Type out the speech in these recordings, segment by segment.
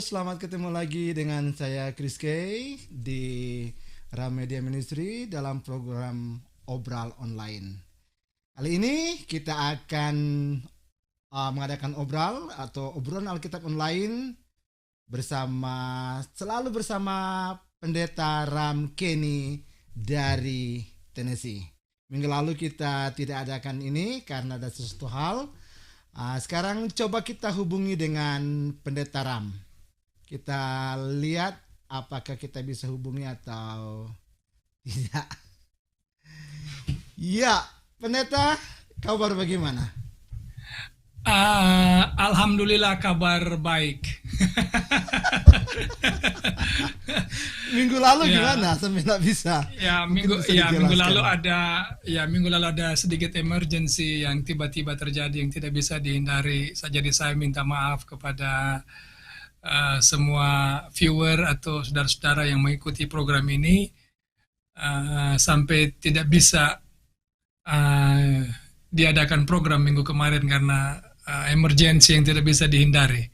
selamat ketemu lagi dengan saya Chris Kay di Ram Media Ministry dalam program Obral Online. Kali ini kita akan mengadakan obral atau obrolan Alkitab online selalu bersama Pendeta Ram Kenny dari Tennessee. Minggu lalu kita tidak adakan ini karena ada sesuatu hal. Sekarang coba kita hubungi dengan Pendeta Ram. Kita lihat apakah kita bisa hubungi atau tidak. Ya, Pendeta, kabar bagaimana? Alhamdulillah kabar baik. Minggu lalu Ya, gimana? Sampai nggak bisa. Mungkin bisa minggu lalu dijelaskan. ada sedikit emergency yang tiba-tiba terjadi yang tidak bisa dihindari. Jadi saya minta maaf kepada semua viewer atau saudara-saudara yang mengikuti program ini sampai tidak bisa uh, diadakan program minggu kemarin karena emergency yang tidak bisa dihindari.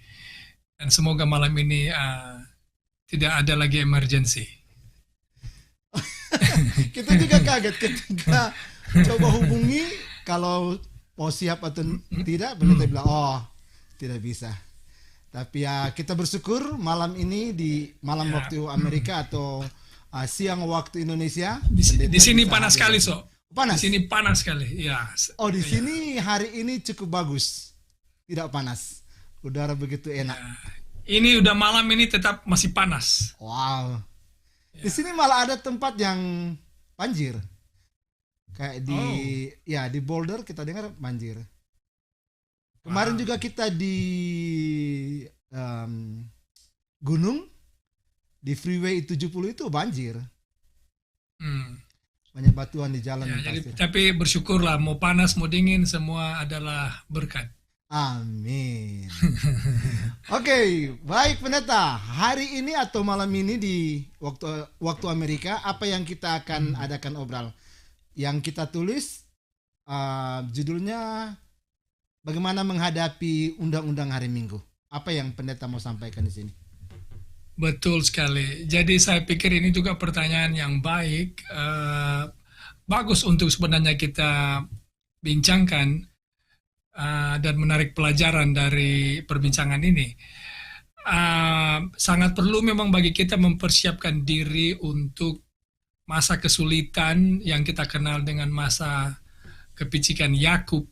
Dan semoga malam ini tidak ada lagi emergency. Kita juga kaget ketika coba hubungi kalau mau siap atau tidak. Pendeta bilang, oh tidak bisa. Tapi ya kita bersyukur malam ini di malam Ya, waktu Amerika atau siang waktu Indonesia, di pendeta sini bisa panas hadir sekali, lagi. so. Di Panas. sini panas sekali. Ya, Oh, di ya, sini hari ini cukup bagus. Tidak panas. Udara begitu enak. ya. Ini udah malam ini tetap masih panas. Wow. Di Ya. sini malah ada tempat yang banjir. Kayak Oh, di Boulder kita dengar banjir. Kemarin wow. juga kita di em, gunung di Freeway 70 itu banjir. Hmm. Banyak batuan di jalan Ya, dan jadi pasir. tapi bersyukurlah mau panas mau dingin semua adalah berkat. Amin. Oke, baik pendeta. Hari ini atau malam ini di waktu Amerika, apa yang kita akan Hmm. adakan obral? Yang kita tulis judulnya bagaimana menghadapi undang-undang hari Minggu. Apa yang pendeta mau sampaikan di sini? Betul sekali. Jadi saya pikir ini juga pertanyaan yang baik, bagus untuk sebenarnya kita bincangkan dan menarik pelajaran dari perbincangan ini. Sangat perlu memang bagi kita mempersiapkan diri untuk masa kesulitan yang kita kenal dengan masa kepicikan Yakub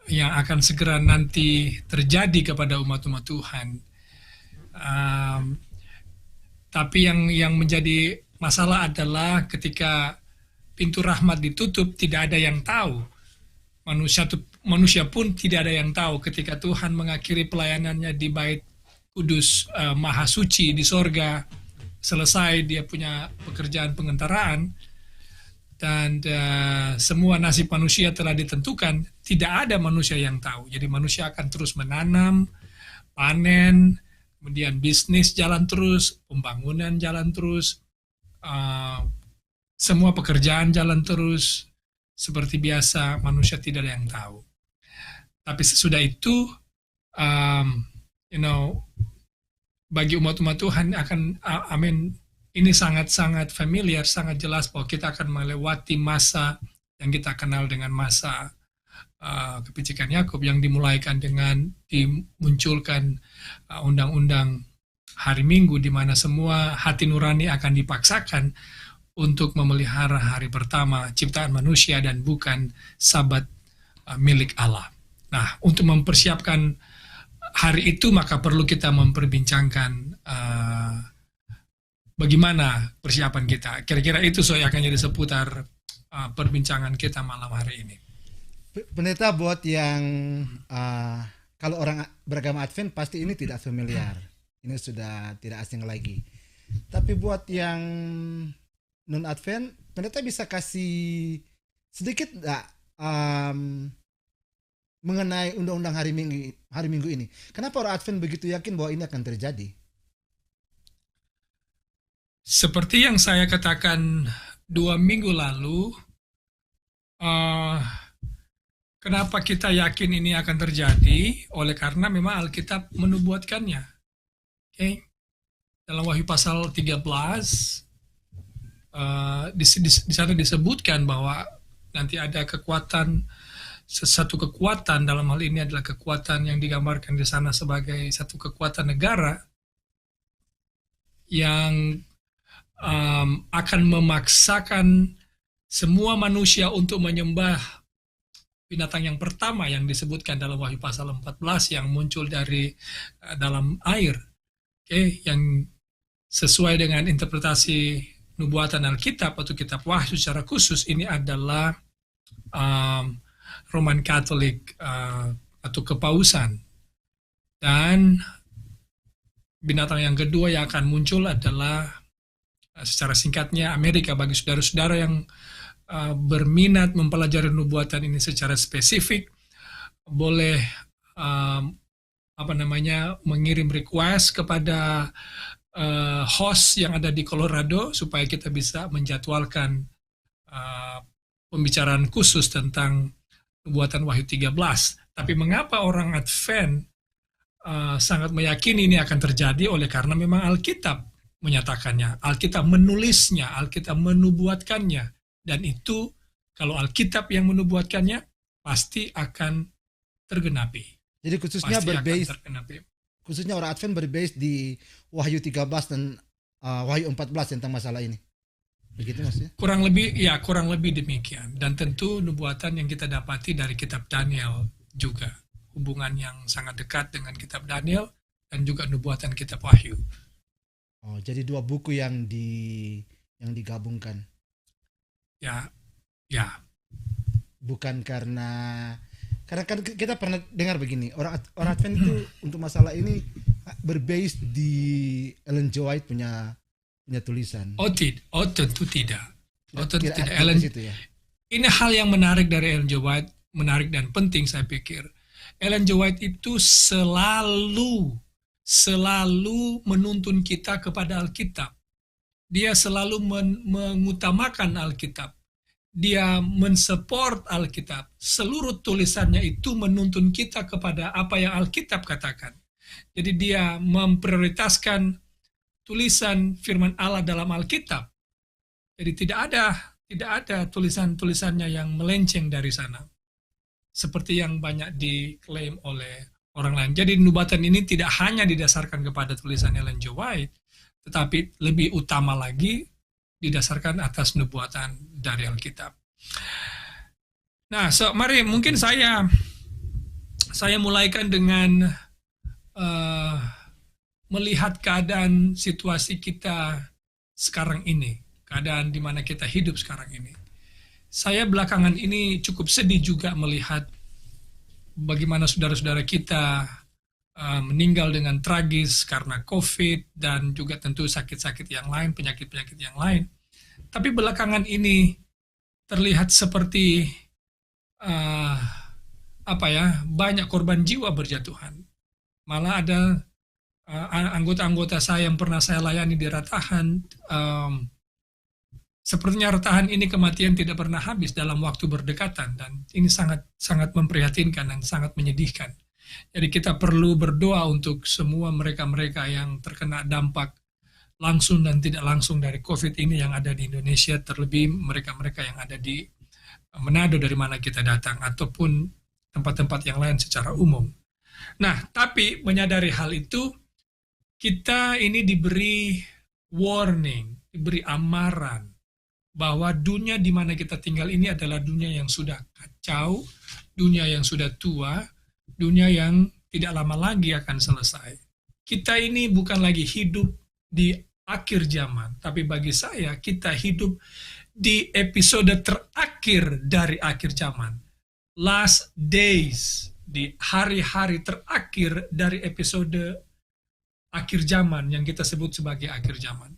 yang akan segera nanti terjadi kepada umat-umat Tuhan. Um, tapi yang menjadi masalah adalah ketika pintu rahmat ditutup, tidak ada yang tahu. Manusia pun tidak ada yang tahu ketika Tuhan mengakhiri pelayanannya di Bait Kudus Maha Suci di sorga, selesai dia punya pekerjaan pengentaraan, dan semua nasib manusia telah ditentukan, tidak ada manusia yang tahu. Jadi manusia akan terus menanam, panen, kemudian bisnis jalan terus, pembangunan jalan terus, uh, semua pekerjaan jalan terus, seperti biasa manusia tidak ada yang tahu. Tapi sesudah itu, um, you know, bagi umat-umat Tuhan akan, amin, ini sangat-sangat familiar, sangat jelas bahwa kita akan melewati masa yang kita kenal dengan masa kepicikan Yakub yang dimulaikan dengan dimunculkan undang-undang hari Minggu di mana semua hati nurani akan dipaksakan untuk memelihara hari pertama ciptaan manusia dan bukan sabat milik Allah. Nah, untuk mempersiapkan hari itu maka perlu kita memperbincangkan bagaimana persiapan kita. Kira-kira itu saya akan jadi seputar perbincangan kita malam hari ini. Pendeta buat yang kalau orang beragama Advent pasti ini tidak familiar. Ini sudah tidak asing lagi. Tapi buat yang non Advent, pendeta bisa kasih sedikit nggak mengenai undang-undang hari Minggu ini? Kenapa orang Advent begitu yakin bahwa ini akan terjadi? Seperti yang saya katakan 2 minggu lalu, kenapa kita yakin ini akan terjadi? Oleh karena memang Alkitab menubuatkannya. Oke. Dalam Wahyu pasal 13, di sana disebutkan bahwa nanti ada satu kekuatan, dalam hal ini adalah kekuatan yang digambarkan di sana sebagai satu kekuatan negara yang akan memaksakan semua manusia untuk menyembah binatang yang pertama yang disebutkan dalam Wahyu pasal 14 yang muncul dari dalam air. Yang sesuai dengan interpretasi nubuatan Alkitab atau kitab Wahyu secara khusus, ini adalah Roman Katolik atau kepausan. Dan binatang yang kedua yang akan muncul adalah secara singkatnya Amerika. Bagi saudara-saudara yang berminat mempelajari nubuatan ini secara spesifik, boleh mengirim request kepada host yang ada di Colorado supaya kita bisa menjadwalkan pembicaraan khusus tentang nubuatan Wahyu 13. Tapi mengapa orang Advent sangat meyakini ini akan terjadi? Oleh karena memang Alkitab menyatakannya, Alkitab menulisnya, Alkitab menubuatkannya, dan itu kalau Alkitab yang menubuatkannya pasti akan tergenapi. Jadi khususnya orang Advent berbase di Wahyu 13 dan Wahyu 14 tentang masalah ini. Begitu maksudnya? Kurang lebih demikian. Dan tentu nubuatan yang kita dapati dari kitab Daniel juga, hubungan yang sangat dekat dengan kitab Daniel dan juga nubuatan kitab Wahyu. Oh, jadi dua buku yang digabungkan. Ya. Bukan karena kan kita pernah dengar begini, orang Advent itu untuk masalah ini berbase di Ellen G. White punya tulisan. Tentu tidak. Tidak. Ya? Ini hal yang menarik dari Ellen G. White, menarik dan penting saya pikir. Ellen G. White itu selalu menuntun kita kepada Alkitab. Dia selalu mengutamakan Alkitab. Dia mensupport Alkitab. Seluruh tulisannya itu menuntun kita kepada apa yang Alkitab katakan. Jadi dia memprioritaskan tulisan firman Allah dalam Alkitab. Jadi tidak ada tulisan-tulisannya yang melenceng dari sana. Seperti yang banyak diklaim oleh orang lain. Jadi nubuatan ini tidak hanya didasarkan kepada tulisan Ellen G. White, tetapi lebih utama lagi didasarkan atas nubuatan dari Alkitab. Nah, mari mungkin saya mulaikan dengan melihat keadaan situasi kita sekarang ini, keadaan di mana kita hidup sekarang ini. Saya belakangan ini cukup sedih juga melihat bagaimana saudara-saudara kita meninggal dengan tragis karena COVID dan juga tentu sakit-sakit yang lain, penyakit-penyakit yang lain. Tapi belakangan ini terlihat seperti banyak korban jiwa berjatuhan. Malah ada anggota-anggota saya yang pernah saya layani di Ratahan, sepertinya Ratahan ini kematian tidak pernah habis dalam waktu berdekatan, dan ini sangat sangat memprihatinkan dan sangat menyedihkan. Jadi kita perlu berdoa untuk semua mereka-mereka yang terkena dampak langsung dan tidak langsung dari COVID ini yang ada di Indonesia, terlebih mereka-mereka yang ada di Manado dari mana kita datang, ataupun tempat-tempat yang lain secara umum. Nah, tapi menyadari hal itu, kita ini diberi warning, diberi amaran, bahwa dunia di mana kita tinggal ini adalah dunia yang sudah kacau, dunia yang sudah tua, dunia yang tidak lama lagi akan selesai. Kita ini bukan lagi hidup di akhir zaman, tapi bagi saya kita hidup di episode terakhir dari akhir zaman. Last days, di hari-hari terakhir dari episode akhir zaman yang kita sebut sebagai akhir zaman.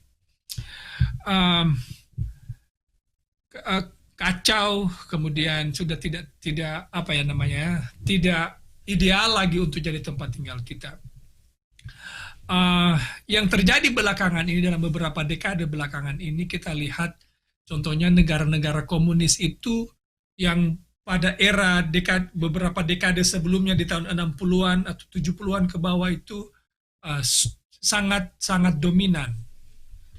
Kacau, kemudian sudah tidak ideal lagi untuk jadi tempat tinggal kita. Yang terjadi belakangan ini, dalam beberapa dekade belakangan ini, kita lihat contohnya negara-negara komunis itu yang pada era beberapa dekade sebelumnya di tahun 60-an atau 70-an ke bawah itu sangat dominan.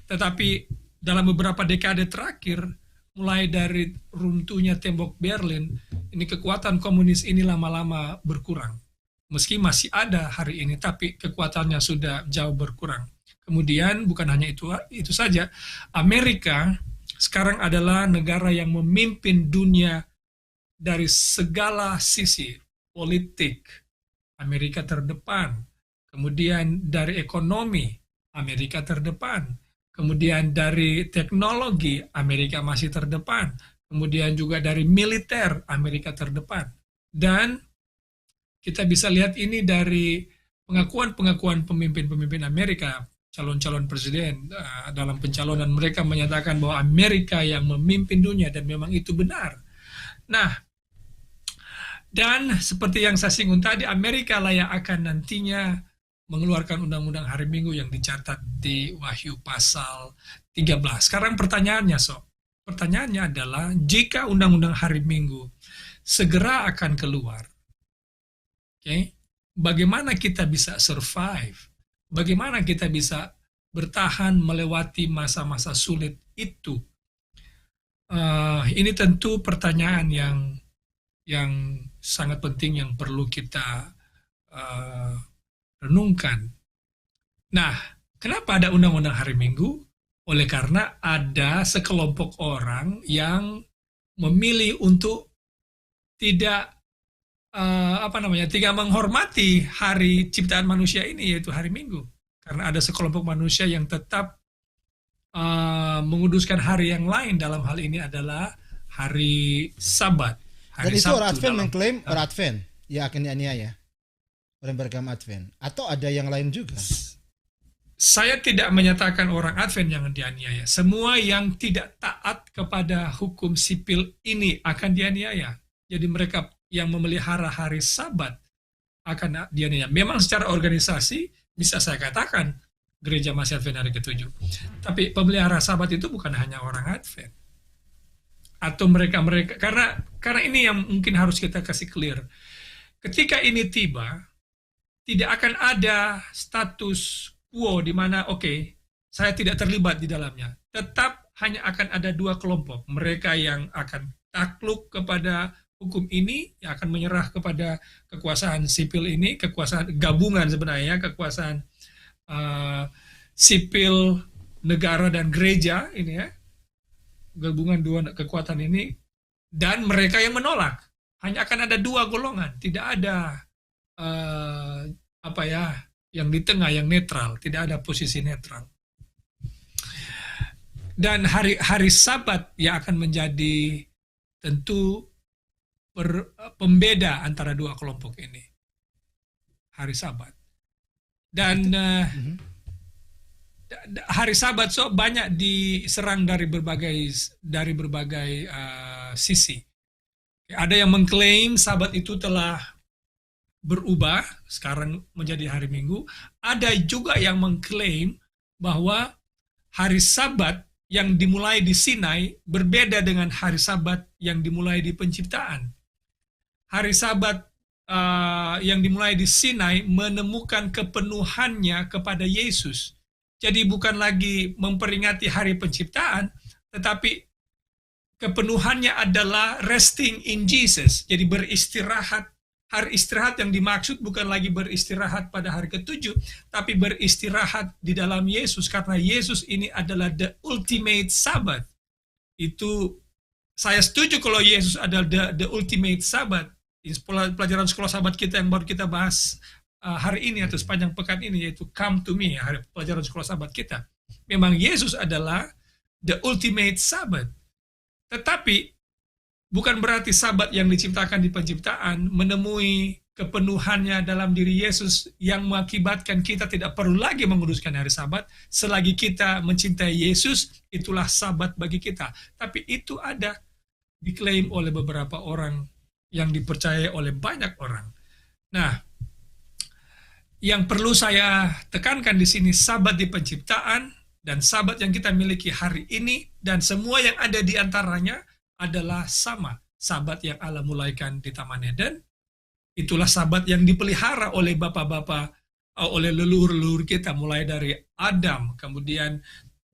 Tetapi dalam beberapa dekade terakhir, mulai dari runtuhnya tembok Berlin, ini kekuatan komunis ini lama-lama berkurang. Meski masih ada hari ini, tapi kekuatannya sudah jauh berkurang. Kemudian bukan hanya itu saja, Amerika sekarang adalah negara yang memimpin dunia dari segala sisi. Politik, Amerika terdepan. Kemudian dari ekonomi, Amerika terdepan. Kemudian dari teknologi, Amerika masih terdepan. Kemudian juga dari militer, Amerika terdepan. Dan kita bisa lihat ini dari pengakuan-pengakuan pemimpin-pemimpin Amerika, calon-calon presiden dalam pencalonan mereka menyatakan bahwa Amerika yang memimpin dunia, dan memang itu benar. Nah, dan seperti yang saya singgung tadi, Amerika lah yang akan nantinya mengeluarkan undang-undang hari Minggu yang dicatat di Wahyu pasal 13. Sekarang pertanyaannya, pertanyaannya adalah, jika undang-undang hari Minggu segera akan keluar, bagaimana kita bisa survive? Bagaimana kita bisa bertahan melewati masa-masa sulit itu? Ini tentu pertanyaan yang sangat penting yang perlu kita renungkan. Nah, kenapa ada undang-undang hari Minggu? Oleh karena ada sekelompok orang yang memilih untuk tidak tidak menghormati hari ciptaan manusia ini, yaitu hari Minggu. Karena ada sekelompok manusia yang tetap menguduskan hari yang lain, dalam hal ini adalah hari Sabat. Dan itu orang Advent mengklaim orang Advent ya akan dianiaya, orang beragama Advent, atau ada yang lain juga? Saya tidak menyatakan orang Advent yang dianiaya. Semua yang tidak taat kepada hukum sipil ini akan dianiaya. Jadi mereka yang memelihara hari Sabat akan dianiaya. Memang secara organisasi bisa saya katakan gereja masih Advent hari ke-7. Tapi pemelihara Sabat itu bukan hanya orang Advent. Atau mereka karena ini yang mungkin harus kita kasih clear. Ketika ini tiba, tidak akan ada status quo di mana saya tidak terlibat di dalamnya. Tetap hanya akan ada dua kelompok. Mereka yang akan takluk kepada hukum ini, yang akan menyerah kepada kekuasaan sipil ini, kekuasaan gabungan sebenarnya, kekuasaan sipil, negara, dan gereja ini ya, gabungan dua kekuatan ini, dan mereka yang menolak. Hanya akan ada dua golongan, tidak ada yang di tengah, yang netral, tidak ada posisi netral. Dan hari Sabat yang akan menjadi tentu pembeda antara dua kelompok ini, hari Sabat. Dan hari Sabat banyak diserang dari berbagai sisi. Ada yang mengklaim Sabat itu telah berubah sekarang menjadi hari Minggu. Ada juga yang mengklaim bahwa hari Sabat yang dimulai di Sinai berbeda dengan hari Sabat yang dimulai di penciptaan. Hari Sabat yang dimulai di Sinai menemukan kepenuhannya kepada Yesus. Jadi bukan lagi memperingati hari penciptaan, tetapi kepenuhannya adalah resting in Jesus. Jadi beristirahat. Hari istirahat yang dimaksud bukan lagi beristirahat pada hari ke-7, tapi beristirahat di dalam Yesus, karena Yesus ini adalah the ultimate Sabbath. Itu saya setuju kalau Yesus adalah the ultimate Sabbath. Pelajaran sekolah Sabat kita yang baru kita bahas hari ini atau sepanjang pekan ini, yaitu Come to Me, hari pelajaran sekolah Sabat kita. Memang Yesus adalah the ultimate Sabbath. Tetapi bukan berarti Sabat yang diciptakan di penciptaan menemui kepenuhannya dalam diri Yesus yang mengakibatkan kita tidak perlu lagi menguduskan hari Sabat. Selagi kita mencintai Yesus, itulah Sabat bagi kita. Tapi itu ada diklaim oleh beberapa orang yang dipercaya oleh banyak orang. Nah, yang perlu saya tekankan di sini, Sabat di penciptaan dan Sabat yang kita miliki hari ini dan semua yang ada di antaranya adalah sama. Sabat yang Allah mulaikan di Taman Eden, itulah Sabat yang dipelihara oleh bapak-bapak oleh leluhur-leluhur kita, mulai dari Adam, kemudian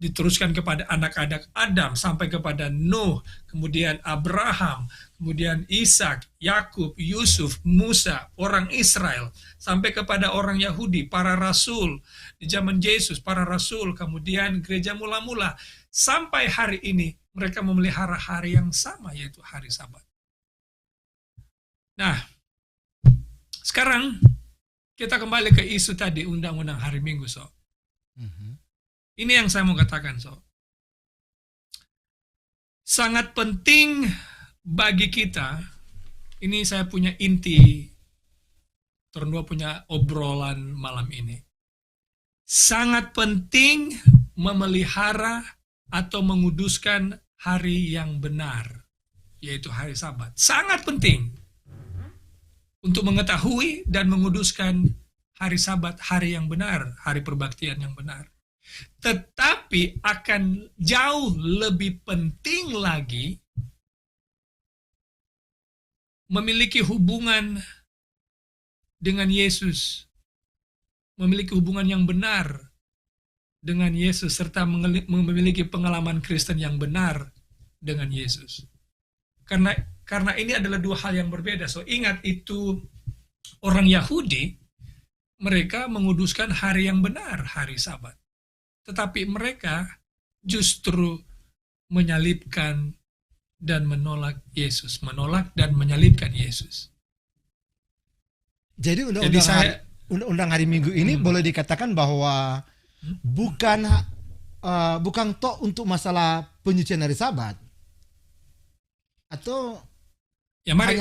diteruskan kepada anak-anak Adam sampai kepada Nuh, kemudian Abraham, kemudian Ishak, Yakub, Yusuf, Musa, orang Israel, sampai kepada orang Yahudi, para rasul di zaman Yesus, para rasul, kemudian gereja mula-mula, sampai hari ini mereka memelihara hari yang sama, yaitu hari Sabat. Nah, sekarang kita kembali ke isu tadi, undang-undang hari Minggu, Ini yang saya mau katakan, sangat penting bagi kita. Ini saya punya inti, Turun 2 punya obrolan malam ini. Sangat penting memelihara atau menguduskan hari yang benar, yaitu hari Sabat. Sangat penting untuk mengetahui dan menguduskan hari Sabat, hari yang benar, hari perbaktian yang benar. Tetapi akan jauh lebih penting lagi memiliki hubungan dengan Yesus, memiliki hubungan yang benar dengan Yesus, serta memiliki pengalaman Kristen yang benar dengan Yesus. Karena ini adalah dua hal yang berbeda. Ingat, itu orang Yahudi, mereka menguduskan hari yang benar, hari Sabat. Tetapi mereka justru menyalibkan dan menolak Yesus, menolak dan menyalibkan Yesus. Jadi undang-undang hari Minggu ini boleh dikatakan bahwa bukan toh untuk masalah penyucian hari Sabat, atau ya mari,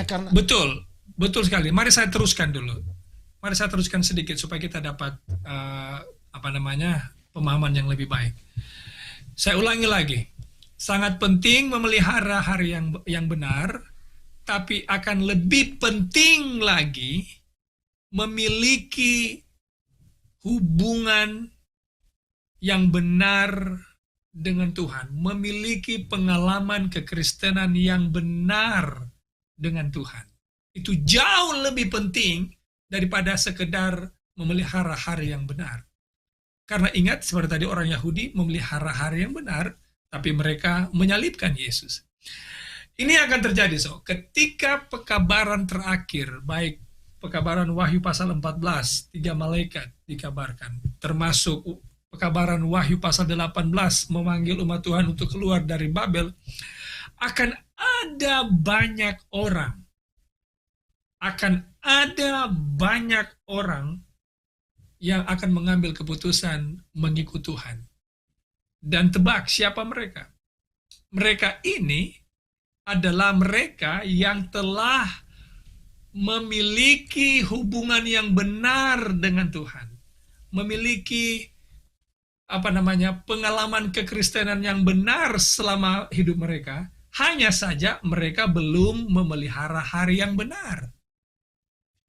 betul sekali. Mari saya teruskan dulu. Mari saya teruskan sedikit supaya kita dapat pemahaman yang lebih baik. Saya ulangi lagi. Sangat penting memelihara hari yang benar, tapi akan lebih penting lagi memiliki hubungan yang benar dengan Tuhan, memiliki pengalaman kekristenan yang benar dengan Tuhan. Itu jauh lebih penting daripada sekedar memelihara hari yang benar. Karena ingat, seperti tadi orang Yahudi memelihara hari yang benar, tapi mereka menyalibkan Yesus. Ini akan terjadi, ketika pekabaran terakhir, baik pekabaran Wahyu pasal 14, 3 malaikat dikabarkan, termasuk pekabaran Wahyu pasal 18 memanggil umat Tuhan untuk keluar dari Babel, akan ada banyak orang yang akan mengambil keputusan mengikut Tuhan. Dan tebak siapa mereka? Mereka ini adalah mereka yang telah memiliki hubungan yang benar dengan Tuhan, memiliki pengalaman kekristenan yang benar selama hidup mereka. Hanya saja mereka belum memelihara hari yang benar.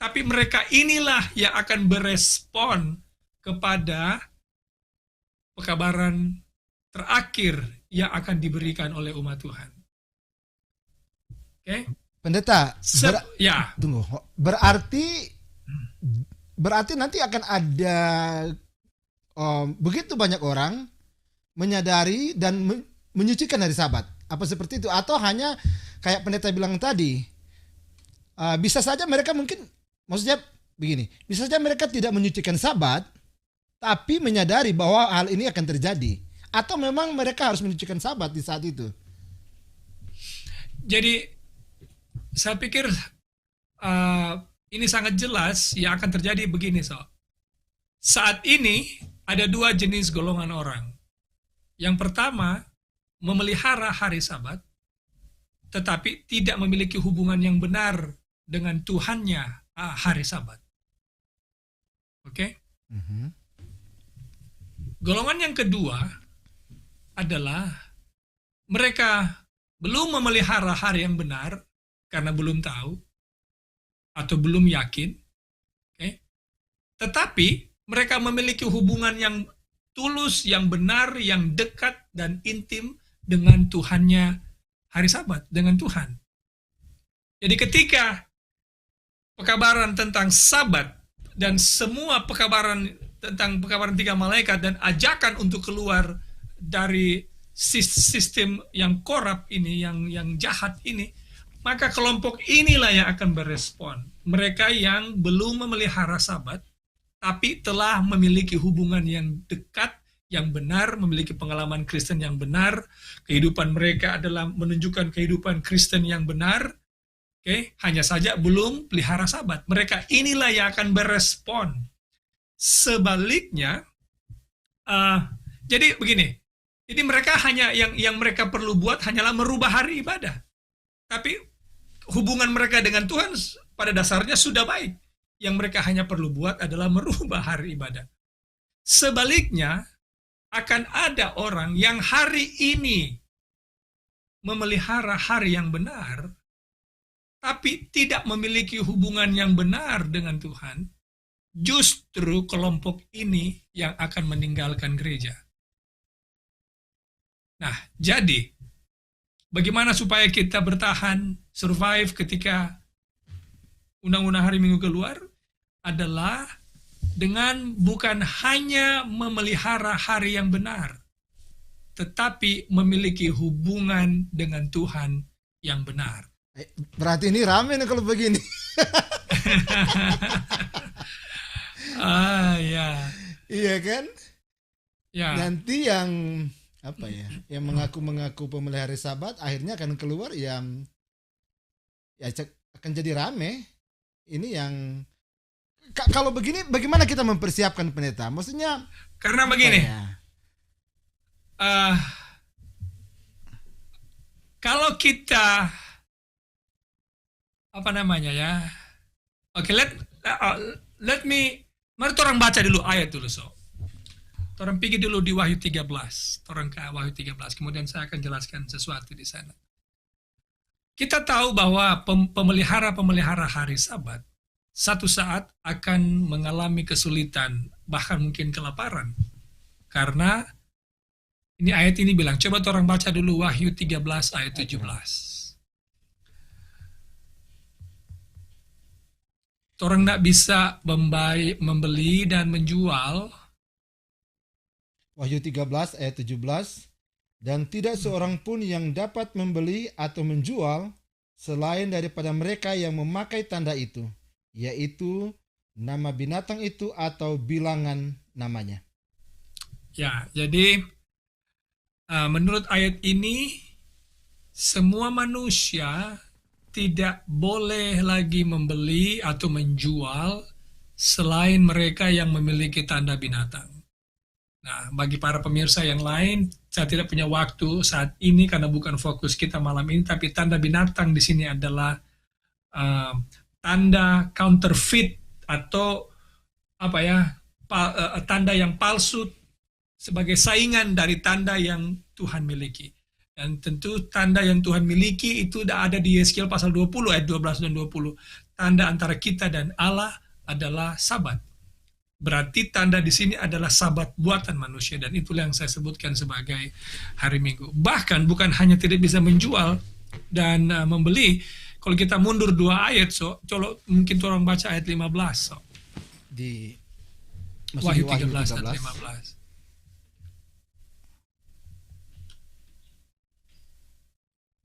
Tapi mereka inilah yang akan berespon kepada pekabaran terakhir yang akan diberikan oleh umat Tuhan. Oke? Pendeta, tunggu. Berarti nanti akan ada begitu banyak orang menyadari dan menyucikan hari Sabat. Apa seperti itu? Atau hanya kayak pendeta bilang tadi, bisa saja mereka mungkin, maksudnya begini, bisa saja mereka tidak menyucikan Sabat, tapi menyadari bahwa hal ini akan terjadi. Atau memang mereka harus menyucikan Sabat di saat itu? Jadi, saya pikir ini sangat jelas yang akan terjadi begini, Saat ini ada dua jenis golongan orang. Yang pertama, memelihara hari Sabat, tetapi tidak memiliki hubungan yang benar dengan Tuhannya hari Sabat. Oke? Golongan yang kedua adalah mereka belum memelihara hari yang benar karena belum tahu atau belum yakin. Okay? Tetapi mereka memiliki hubungan yang tulus, yang benar, yang dekat dan intim dengan Tuhannya hari Sabat, dengan Tuhan. Jadi ketika pekabaran tentang Sabat dan semua tentang pekabaran 3 malaikat dan ajakan untuk keluar dari sistem yang korup ini, yang jahat ini, maka kelompok inilah yang akan berespon. Mereka yang belum memelihara Sabat, tapi telah memiliki hubungan yang dekat, yang benar, memiliki pengalaman Kristen yang benar, kehidupan mereka adalah menunjukkan kehidupan Kristen yang benar, hanya saja belum pelihara Sabat. Mereka inilah yang akan berespon. Sebaliknya, jadi begini, jadi mereka hanya yang mereka perlu buat hanyalah merubah hari ibadah. Tapi hubungan mereka dengan Tuhan pada dasarnya sudah baik. Yang mereka hanya perlu buat adalah merubah hari ibadah. Sebaliknya, akan ada orang yang hari ini memelihara hari yang benar, tapi tidak memiliki hubungan yang benar dengan Tuhan. Justru kelompok ini yang akan meninggalkan gereja. Nah, jadi bagaimana supaya kita bertahan, survive ketika undang-undang hari Minggu keluar? Adalah dengan bukan hanya memelihara hari yang benar, tetapi memiliki hubungan dengan Tuhan yang benar. Berarti ini rame nih kalau begini. Ya. Iya kan? Ya. Nanti yang yang mengaku pemelihara Sabat akhirnya akan keluar yang akan jadi rame. Ini yang kalau begini bagaimana kita mempersiapkan pendeta? Maksudnya karena begini. Kalau kita mari orang baca dulu ayat dulu Orang pergi dulu di Wahyu 13. Orang ke Wahyu 13. Kemudian saya akan jelaskan sesuatu di sana. Kita tahu bahwa pemelihara hari Sabat satu saat akan mengalami kesulitan, bahkan mungkin kelaparan. Karena ini ayat ini bilang, coba orang baca dulu Wahyu 13 ayat 17. Orang tidak bisa membeli dan menjual. Wahyu 13 ayat 17. Dan tidak seorang pun yang dapat membeli atau menjual selain daripada mereka yang memakai tanda itu, yaitu nama binatang itu atau bilangan namanya. Ya, jadi menurut ayat ini semua manusia tidak boleh lagi membeli atau menjual selain mereka yang memiliki tanda binatang. Nah, bagi para pemirsa yang lain, saya tidak punya waktu saat ini karena bukan fokus kita malam ini, tapi tanda binatang di sini adalah tanda counterfeit atau tanda yang palsu sebagai saingan dari tanda yang Tuhan miliki. Dan tentu tanda yang Tuhan miliki itu sudah ada di Yeskiel pasal 20 ayat 12 dan 20. Tanda antara kita dan Allah adalah Sabat. Berarti tanda di sini adalah Sabat buatan manusia, dan itulah yang saya sebutkan sebagai hari Minggu. Bahkan bukan hanya tidak bisa menjual dan membeli. Kalau kita mundur 2 ayat, mungkin orang baca ayat 15. Di Wahyu 13 ayat 15.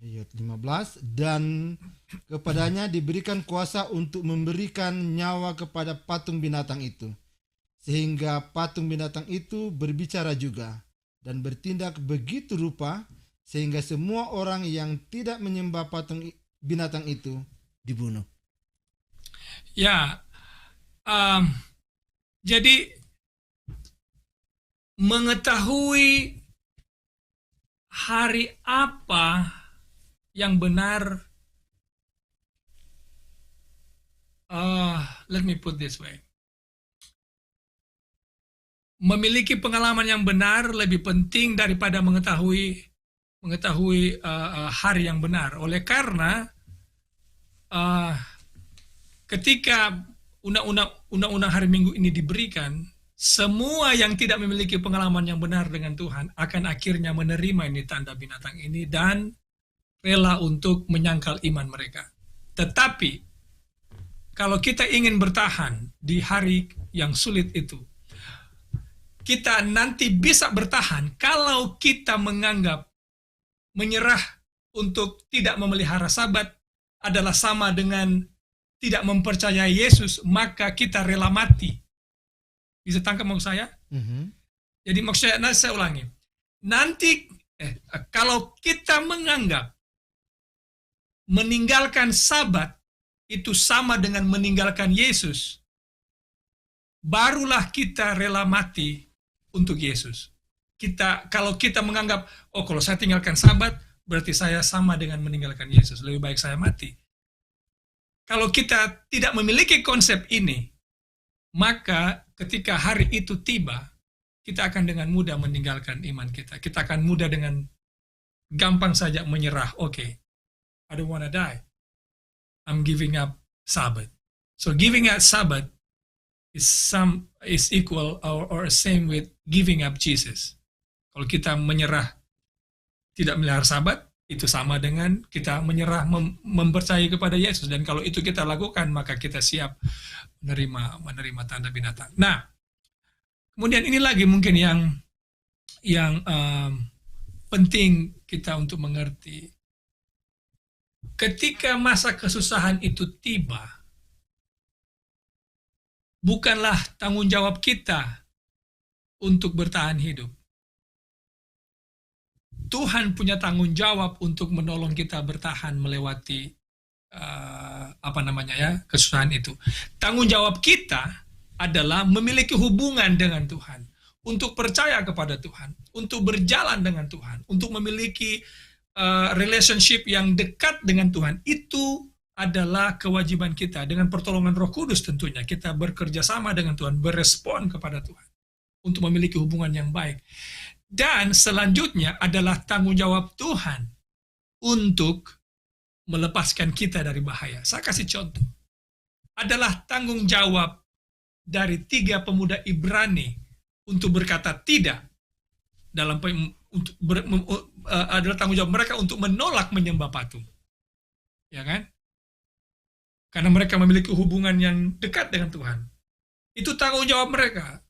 Ayat 15, dan kepadanya diberikan kuasa untuk memberikan nyawa kepada patung binatang itu, sehingga patung binatang itu berbicara juga dan bertindak begitu rupa sehingga semua orang yang tidak menyembah patung binatang itu dibunuh. Ya, jadi mengetahui hari apa yang benar, let me put this way. Memiliki pengalaman yang benar lebih penting daripada mengetahui hari yang benar. Oleh karena ketika undang-undang hari Minggu ini diberikan, semua yang tidak memiliki pengalaman yang benar dengan Tuhan akan akhirnya menerima ini tanda binatang ini dan rela untuk menyangkal iman mereka. Tetapi kalau kita ingin bertahan di hari yang sulit itu. Kita nanti bisa bertahan kalau kita menganggap menyerah untuk tidak memelihara Sabat adalah sama dengan tidak mempercayai Yesus, maka kita rela mati. Bisa tangkap maksud saya? Jadi maksudnya, saya ulangi. Nanti kalau kita menganggap meninggalkan Sabat itu sama dengan meninggalkan Yesus, barulah kita rela mati untuk Yesus. Kalau kita menganggap, kalau saya tinggalkan Sabat, berarti saya sama dengan meninggalkan Yesus. Lebih baik saya mati. Kalau kita tidak memiliki konsep ini, maka ketika hari itu tiba, kita akan dengan mudah meninggalkan iman kita. Kita akan mudah dengan gampang saja menyerah. Okay, I don't want to die. I'm giving up Sabbath. So giving up Sabbath is equal or same with giving up Jesus. Kalau kita menyerah tidak melihara Sabat, itu sama dengan kita menyerah mempercayai kepada Yesus. Dan kalau itu kita lakukan, maka kita siap menerima tanda binatang. Nah, kemudian ini lagi mungkin yang penting kita untuk mengerti. Ketika masa kesusahan itu tiba, bukanlah tanggung jawab kita untuk bertahan hidup. Tuhan punya tanggung jawab untuk menolong kita bertahan melewati kesusahan itu. Tanggung jawab kita adalah memiliki hubungan dengan Tuhan, untuk percaya kepada Tuhan, untuk berjalan dengan Tuhan, untuk memiliki relationship yang dekat dengan Tuhan. Itu adalah kewajiban kita. Dengan pertolongan Roh Kudus tentunya kita bekerja sama dengan Tuhan, berespon kepada Tuhan untuk memiliki hubungan yang baik. Dan selanjutnya adalah tanggung jawab Tuhan untuk melepaskan kita dari bahaya. Saya kasih contoh. Adalah tanggung jawab dari 3 pemuda Ibrani untuk berkata tidak adalah tanggung jawab mereka untuk menolak menyembah patung. Ya kan? Karena mereka memiliki hubungan yang dekat dengan Tuhan. Itu tanggung jawab mereka.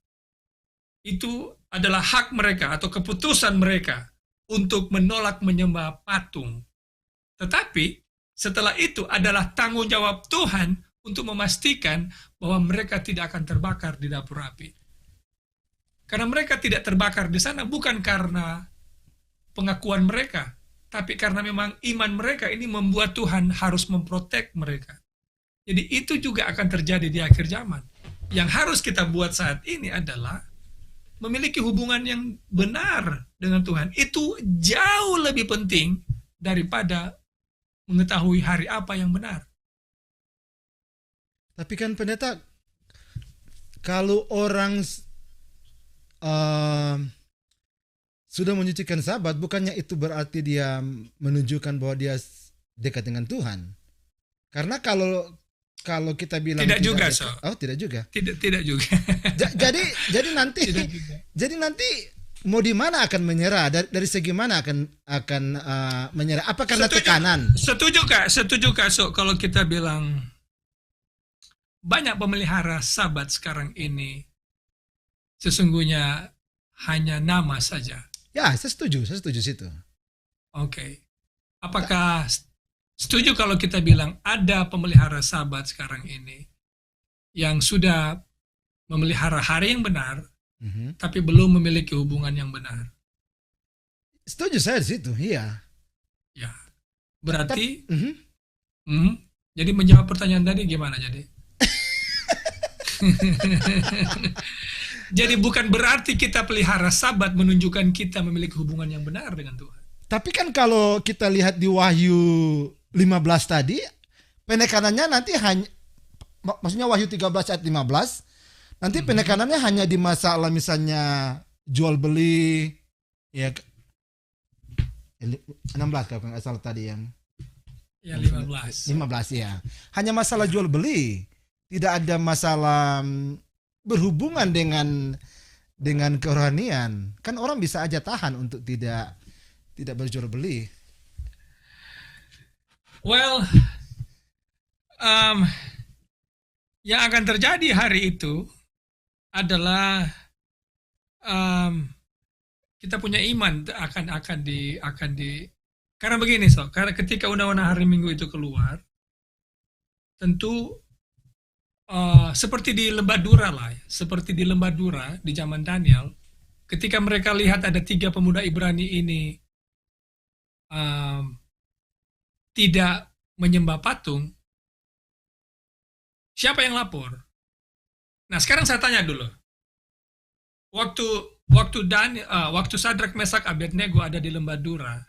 Itu adalah hak mereka atau keputusan mereka untuk menolak menyembah patung. Tetapi setelah itu adalah tanggung jawab Tuhan untuk memastikan bahwa mereka tidak akan terbakar di dapur api. Karena mereka tidak terbakar di sana bukan karena pengakuan mereka, tapi karena memang iman mereka ini membuat Tuhan harus memprotek mereka. Jadi itu juga akan terjadi di akhir zaman. Yang harus kita buat saat ini adalah memiliki hubungan yang benar dengan Tuhan. Itu jauh lebih penting daripada mengetahui hari apa yang benar. Tapi kan pendeta, kalau orang sudah menyucikan Sabat, bukannya itu berarti dia menunjukkan bahwa dia dekat dengan Tuhan? Karena kalau kita bilang tidak juga, tidak juga. Tidak juga. Jadi nanti mau di mana akan menyerah? Dari segi mana akan menyerah? Apa karena tekanan? Setuju Kak, kalau kita bilang banyak pemelihara Sabat sekarang ini sesungguhnya hanya nama saja. Ya, saya setuju situ. Oke. Apakah setuju kalau kita bilang ada pemelihara Sabat sekarang ini yang sudah memelihara hari yang benar, tapi belum memiliki hubungan yang benar? Setuju saya di situ, iya. Ya, berarti, jadi menjawab pertanyaan tadi gimana jadi? Jadi bukan berarti kita pelihara Sabat menunjukkan kita memiliki hubungan yang benar dengan Tuhan. Tapi kan kalau kita lihat di Wahyu 15 tadi, penekanannya nanti hanya, maksudnya Wahyu 13 ayat 15, nanti penekanannya hanya di masalah misalnya jual beli, ya 16 kalau nggak salah tadi yang. Ya 15 ya. Hanya masalah jual beli, tidak ada masalah berhubungan dengan kerohanian. Kan orang bisa aja tahan untuk tidak berjual beli. Well, Yang akan terjadi hari itu adalah kita punya iman akan di karena begini, karena ketika undang-undang hari Minggu itu keluar, tentu seperti di Lembah Dura lah, seperti di Lembah Dura di zaman Daniel, ketika mereka lihat ada 3 pemuda Ibrani ini tidak menyembah patung, siapa yang lapor? Nah, sekarang saya tanya dulu. Waktu Sadrak, Mesak, Abednego ada di Lembah Dura,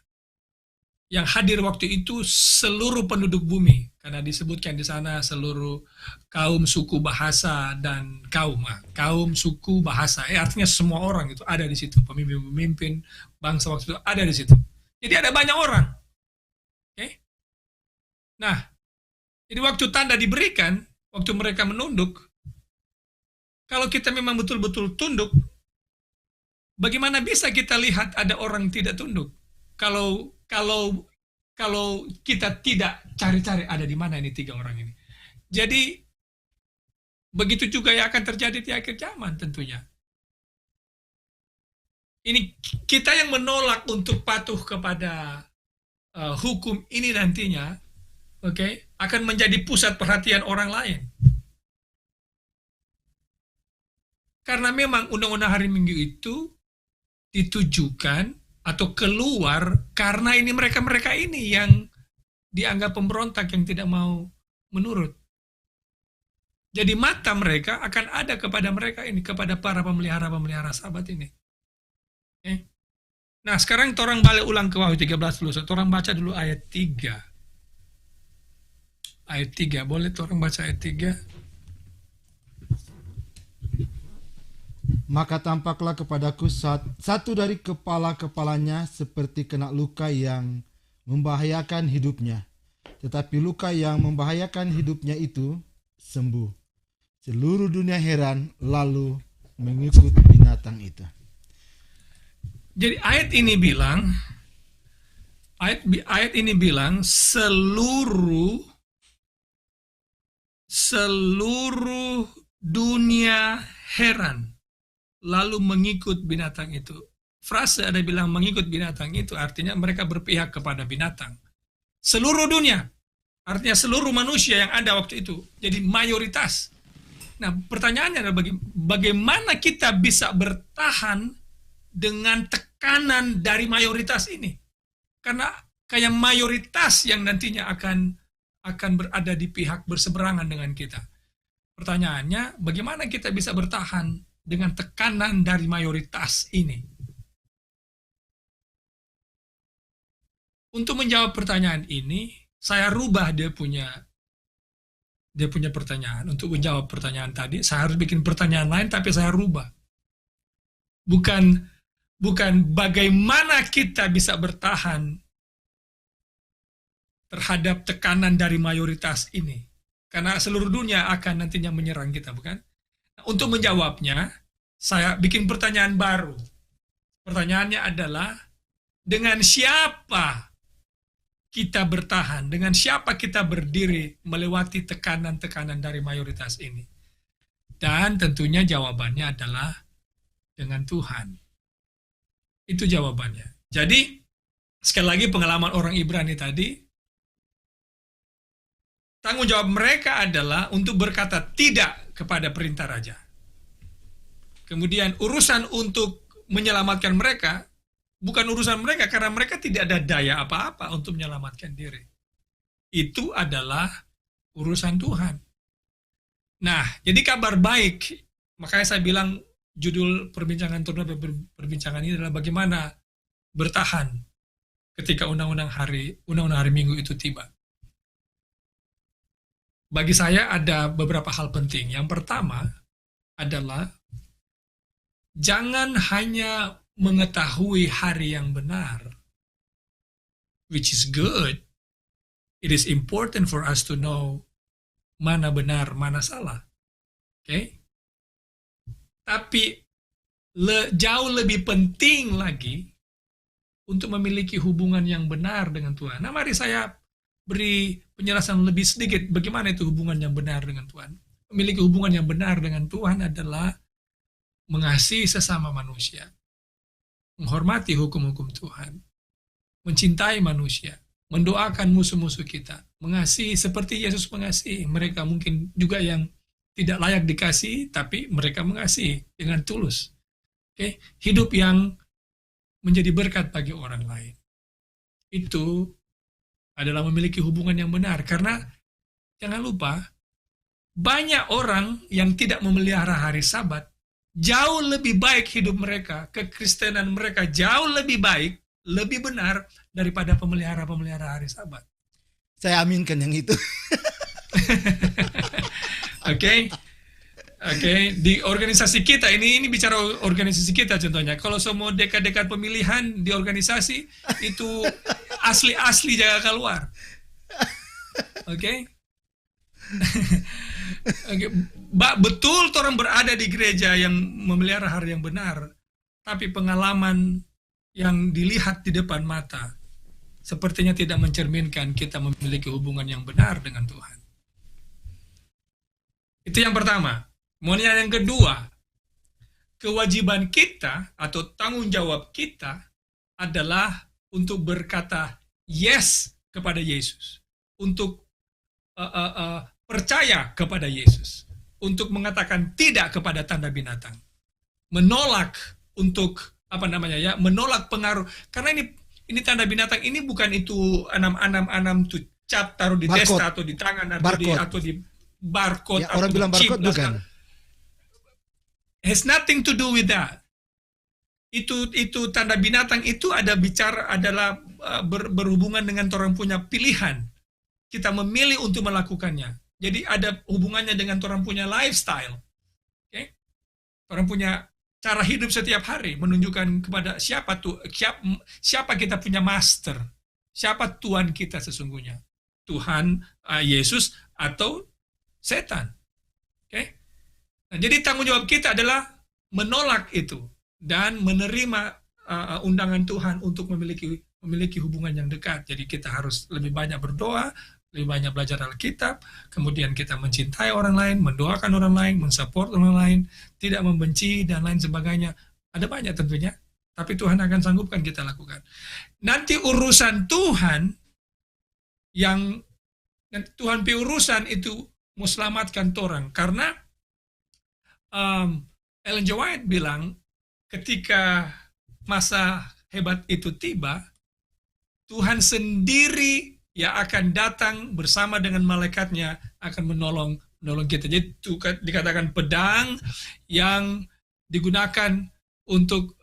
yang hadir waktu itu seluruh penduduk bumi, karena disebutkan di sana seluruh kaum, suku, bahasa, dan kaum, suku, bahasa. Artinya semua orang itu ada di situ, pemimpin-pemimpin bangsa waktu itu ada di situ. Jadi ada banyak orang. Okay? Nah, jadi waktu tanda diberikan, waktu mereka menunduk, kalau kita memang betul-betul tunduk, bagaimana bisa kita lihat ada orang tidak tunduk? Kalau kita tidak cari-cari ada di mana ini 3 orang ini. Jadi begitu juga yang akan terjadi di akhir zaman tentunya. Ini kita yang menolak untuk patuh kepada hukum ini nantinya, akan menjadi pusat perhatian orang lain. Karena memang undang-undang hari Minggu itu ditujukan atau keluar karena ini mereka-mereka ini yang dianggap pemberontak yang tidak mau menurut. Jadi mata mereka akan ada kepada mereka ini, kepada para pemelihara-pemelihara Sabat ini. Okay? Nah, sekarang orang balik ulang ke Wahyu 13 dulu. Orang baca dulu ayat 3. Ayat 3, boleh orang baca ayat 3? Maka tampaklah kepadaku satu dari kepala-kepalanya seperti kena luka yang membahayakan hidupnya. Tetapi luka yang membahayakan hidupnya itu sembuh. Seluruh dunia heran lalu mengikut binatang itu. Jadi ayat ini bilang seluruh dunia heran lalu mengikut binatang itu. Frase ada bilang mengikut binatang itu artinya mereka berpihak kepada binatang. Seluruh dunia, artinya seluruh manusia yang ada waktu itu. Jadi mayoritas. Nah, pertanyaannya adalah bagaimana kita bisa bertahan dengan tekanan dari mayoritas ini? Karena kayak mayoritas yang nantinya akan berada di pihak berseberangan dengan kita. Pertanyaannya, bagaimana kita bisa bertahan dengan tekanan dari mayoritas ini? Untuk menjawab pertanyaan ini, saya rubah dia punya pertanyaan. Untuk menjawab pertanyaan tadi, saya harus bikin pertanyaan lain, tapi saya rubah. Bukan bagaimana kita bisa bertahan terhadap tekanan dari mayoritas ini. Karena seluruh dunia akan nantinya menyerang kita, bukan? Untuk menjawabnya, saya bikin pertanyaan baru. Pertanyaannya adalah, dengan siapa kita bertahan? Dengan siapa kita berdiri melewati tekanan-tekanan dari mayoritas ini? Dan tentunya jawabannya adalah dengan Tuhan. Itu jawabannya. Jadi, sekali lagi pengalaman orang Ibrani tadi, tanggung jawab mereka adalah untuk berkata tidak kepada perintah raja. Kemudian urusan untuk menyelamatkan mereka, bukan urusan mereka karena mereka tidak ada daya apa-apa untuk menyelamatkan diri. Itu adalah urusan Tuhan. Nah, jadi kabar baik, makanya saya bilang judul perbincangan ini adalah bagaimana bertahan ketika undang-undang hari Minggu itu tiba. Bagi saya ada beberapa hal penting. Yang pertama adalah jangan hanya mengetahui hari yang benar, which is good. It is important for us to know mana benar, mana salah. Okay? Tapi jauh lebih penting lagi untuk memiliki hubungan yang benar dengan Tuhan. Nah, mari saya beri penjelasan lebih sedikit bagaimana itu hubungan yang benar dengan Tuhan. memiliki hubungan yang benar dengan Tuhan adalah mengasihi sesama manusia, menghormati hukum-hukum Tuhan, mencintai manusia, mendoakan musuh-musuh kita, mengasihi seperti Yesus mengasihi. Mereka mungkin juga yang tidak layak dikasihi, tapi mereka mengasihi dengan tulus. Oke, hidup yang menjadi berkat bagi orang lain. Itu adalah memiliki hubungan yang benar. Karena jangan lupa, banyak orang yang tidak memelihara hari Sabat, jauh lebih baik hidup mereka, kekristenan mereka jauh lebih baik, lebih benar daripada pemelihara-pemelihara hari Sabat. Saya aminkan yang itu. Oke. Di organisasi kita, ini bicara organisasi kita contohnya. Kalau semua dekat-dekat pemilihan di organisasi, itu asli-asli jaga keluar. Oke. Betul orang berada di gereja yang memelihara hari yang benar, tapi pengalaman yang dilihat di depan mata sepertinya tidak mencerminkan kita memiliki hubungan yang benar dengan Tuhan. Itu yang pertama. Kemudian yang kedua, kewajiban kita atau tanggung jawab kita adalah untuk berkata yes kepada Yesus, untuk percaya kepada Yesus, untuk mengatakan tidak kepada tanda binatang, menolak untuk menolak pengaruh. Karena ini tanda binatang, ini bukan itu anam tuh cap taruh di testa atau di tangan atau di barcode ya, orang bilang barcode bukan. Has nothing to do with that. Itu tanda binatang itu adalah berhubungan dengan orang punya pilihan. Kita memilih untuk melakukannya. Jadi ada hubungannya dengan orang punya lifestyle. Okay? Orang punya cara hidup setiap hari, menunjukkan kepada siapa kita punya master. Siapa Tuhan kita sesungguhnya. Tuhan Yesus atau setan. Okay? Nah, jadi tanggung jawab kita adalah menolak itu dan menerima undangan Tuhan untuk memiliki hubungan yang dekat. Jadi kita harus lebih banyak berdoa, lebih banyak belajar Alkitab, kemudian kita mencintai orang lain, mendoakan orang lain, mensupport orang lain, tidak membenci dan lain sebagainya. Ada banyak tentunya, tapi Tuhan akan sanggupkan kita lakukan. Nanti urusan Tuhan yang Tuhan urusan itu mau selamatkan orang, karena Ellen G. White bilang ketika masa hebat itu tiba, Tuhan sendiri yang akan datang bersama dengan malaikatnya akan menolong kita. Jadi itu dikatakan pedang yang digunakan untuk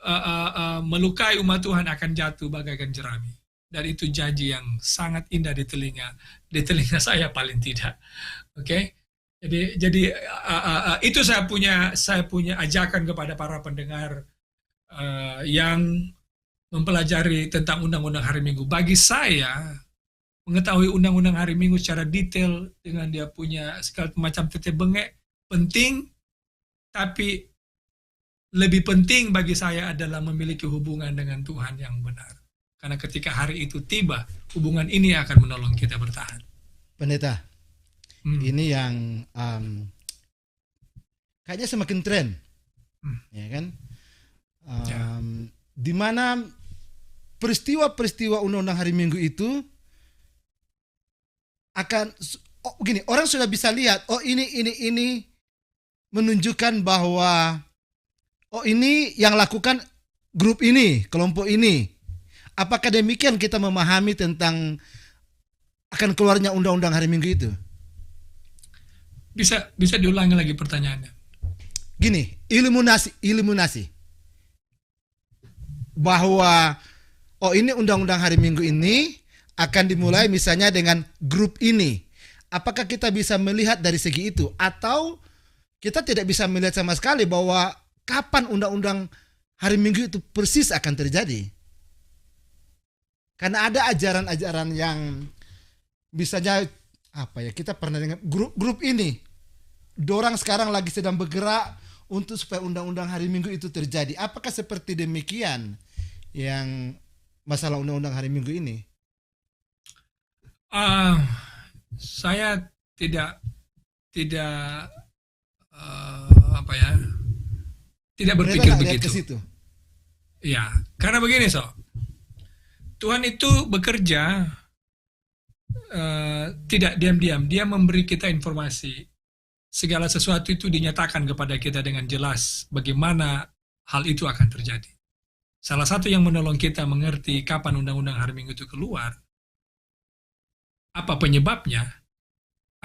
melukai umat Tuhan akan jatuh bagaikan jerami. Dan itu janji yang sangat indah di telinga saya paling tidak. Oke? Jadi itu saya punya ajakan kepada para pendengar yang mempelajari tentang undang-undang hari Minggu. Bagi saya, mengetahui undang-undang hari Minggu secara detail dengan dia punya segala macam titik bengek penting, tapi lebih penting bagi saya adalah memiliki hubungan dengan Tuhan yang benar. Karena ketika hari itu tiba, hubungan ini akan menolong kita bertahan. Pendeta, ini yang kayaknya semakin tren, ya kan? Di mana peristiwa-peristiwa undang-undang hari Minggu itu akan begini, orang sudah bisa lihat, ini menunjukkan bahwa ini yang lakukan grup ini, kelompok ini. Apakah demikian kita memahami tentang akan keluarnya undang-undang hari Minggu itu? Bisa diulangi lagi pertanyaannya. Gini, iluminasi. Bahwa ini undang-undang hari Minggu ini akan dimulai misalnya dengan grup ini. Apakah kita bisa melihat dari segi itu? Atau kita tidak bisa melihat sama sekali bahwa kapan undang-undang hari Minggu itu persis akan terjadi? Karena ada ajaran-ajaran yang misalnya kita pernah dengar grup ini dorang sekarang lagi sedang bergerak untuk supaya undang-undang hari Minggu itu terjadi. Apakah seperti demikian yang masalah undang-undang hari Minggu ini? Saya tidak tidak Mereka berpikir nggak lihat ke begitu. situ. Ya, karena begini Tuhan itu bekerja tidak diam-diam. Dia memberi kita informasi. Segala sesuatu itu dinyatakan kepada kita dengan jelas bagaimana hal itu akan terjadi. Salah satu yang menolong kita mengerti kapan undang-undang hari Minggu itu keluar, apa penyebabnya,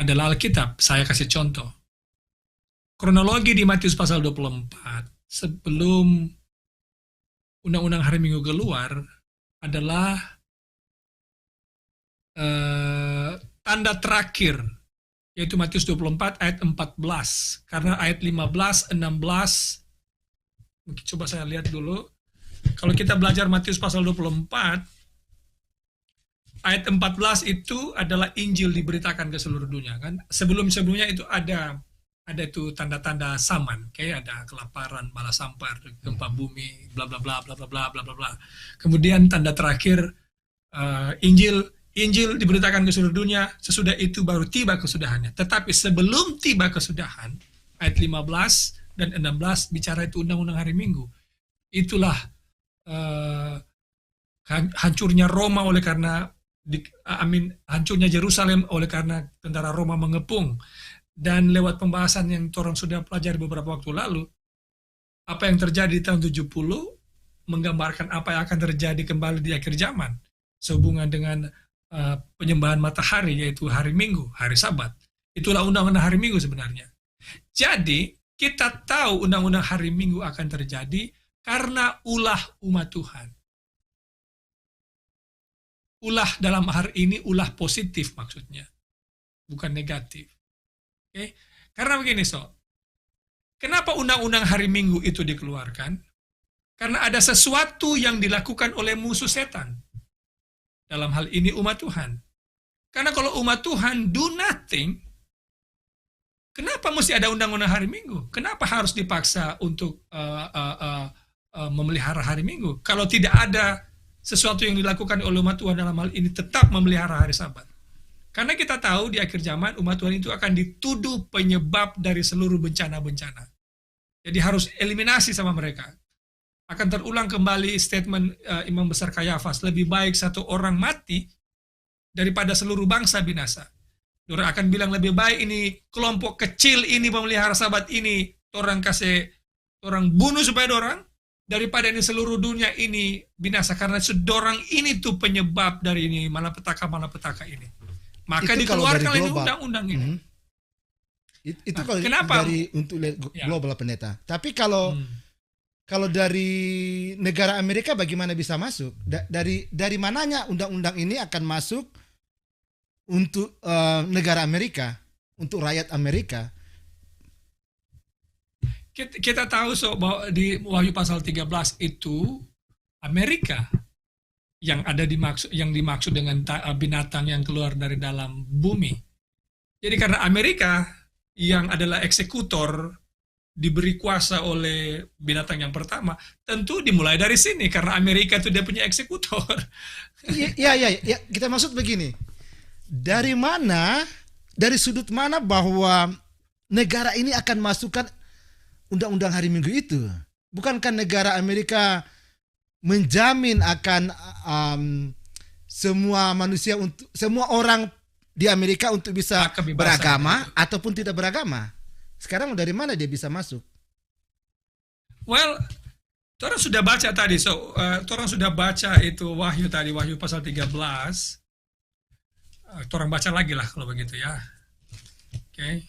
adalah Alkitab. Saya kasih contoh. Kronologi di Matius pasal 24, sebelum undang-undang hari Minggu keluar, adalah tanda terakhir, yaitu Matius 24 ayat 14. Karena ayat 15, 16, mungkin coba saya lihat dulu. Kalau kita belajar Matius pasal 24, ayat 14 itu adalah Injil diberitakan ke seluruh dunia, kan? Sebelum-sebelumnya itu ada itu tanda-tanda zaman, kayak ada kelaparan, bala sampar, gempa bumi, bla bla bla bla bla bla bla bla bla. Kemudian tanda terakhir Injil diberitakan ke seluruh dunia, sesudah itu baru tiba kesudahannya. Tetapi sebelum tiba kesudahan, ayat 15 dan 16 bicara itu undang-undang hari Minggu. Itulah hancurnya Roma oleh karena hancurnya Yerusalem oleh karena tentara Roma mengepung. Dan lewat pembahasan yang orang sudah pelajari beberapa waktu lalu, apa yang terjadi di tahun 70 menggambarkan apa yang akan terjadi kembali di akhir zaman sehubungan dengan penyembahan matahari, yaitu hari Minggu, hari Sabat. Itulah undang-undang hari Minggu sebenarnya. Jadi kita tahu undang-undang hari Minggu akan terjadi karena ulah umat Tuhan. Ulah dalam hari ini ulah positif maksudnya, bukan negatif. Okay? Karena begini kenapa undang-undang hari Minggu itu dikeluarkan? Karena ada sesuatu yang dilakukan oleh musuh setan. Dalam hal ini umat Tuhan. Karena kalau umat Tuhan do nothing, kenapa mesti ada undang-undang hari Minggu? Kenapa harus dipaksa untuk memelihara hari Minggu? Kalau tidak ada sesuatu yang dilakukan oleh umat Tuhan dalam hal ini tetap memelihara hari Sabat. Karena kita tahu di akhir zaman umat Tuhan itu akan dituduh penyebab dari seluruh bencana-bencana. Jadi harus eliminasi sama mereka. Akan terulang kembali statement Imam Besar Kayafas, lebih baik satu orang mati daripada seluruh bangsa binasa. Orang akan bilang lebih baik ini kelompok kecil ini memelihara Sabat ini, orang bunuh supaya orang, daripada ini seluruh dunia ini binasa karena sedorang ini tuh penyebab dari ini malapetaka ini. Maka Itu dikeluarkan ini undang-undang ini. Itu kalau kenapa? dari untuk global pendeta. Tapi kalau dari negara Amerika bagaimana bisa masuk? Dari mananya undang-undang ini akan masuk untuk negara Amerika, untuk rakyat Amerika? Kita tahu bahwa di Wahyu pasal 13 itu Amerika yang dimaksud dengan binatang yang keluar dari dalam bumi. Jadi karena Amerika yang adalah eksekutor diberi kuasa oleh binatang yang pertama, tentu dimulai dari sini karena Amerika itu dia punya eksekutor. Iya, kita maksud begini. Dari sudut mana bahwa negara ini akan masukkan undang-undang hari Minggu itu? Bukankah negara Amerika menjamin akan semua manusia, semua orang di Amerika untuk bisa beragama ataupun tidak beragama? Sekarang dari mana dia bisa masuk? Well, orang sudah baca tadi, orang sudah baca itu Wahyu pasal 13. Orang baca lagi lah kalau begitu ya. Oke.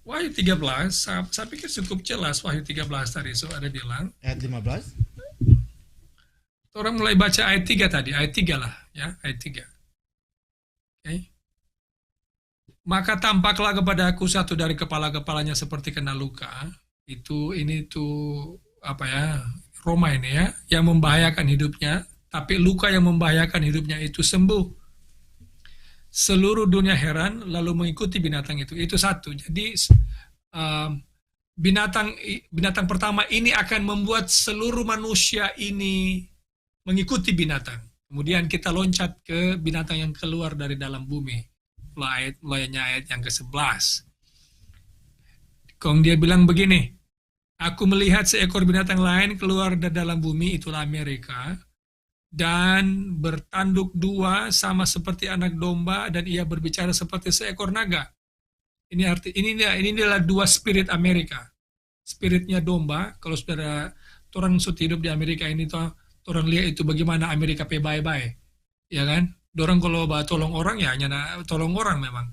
Wahyu 13, saya pikir cukup jelas Wahyu 13 tadi, ada bilang. Ayat 15. Orang mulai baca ayat 3 tadi, ayat 3 lah ya, ayat 3. Oke. Maka tampaklah kepada aku satu dari kepala-kepalanya seperti kena luka. Ini tuh Roma ini ya, yang membahayakan hidupnya, tapi luka yang membahayakan hidupnya itu sembuh. Seluruh dunia heran lalu mengikuti binatang itu. Itu satu. Jadi binatang pertama ini akan membuat seluruh manusia ini mengikuti binatang. Kemudian kita loncat ke binatang yang keluar dari dalam bumi. Mulainya ayat yang ke-11. Kong dia bilang begini, aku melihat seekor binatang lain keluar dari dalam bumi, itulah Amerika, dan bertanduk dua sama seperti anak domba, dan ia berbicara seperti seekor naga. Ini adalah dua spirit Amerika. Spiritnya domba, kalau saudara orang sudah hidup di Amerika ini toh, orang lihat itu bagaimana Amerika pe bye-bye, ya kan? Dorang kalau tolong orang ya hanya tolong orang memang.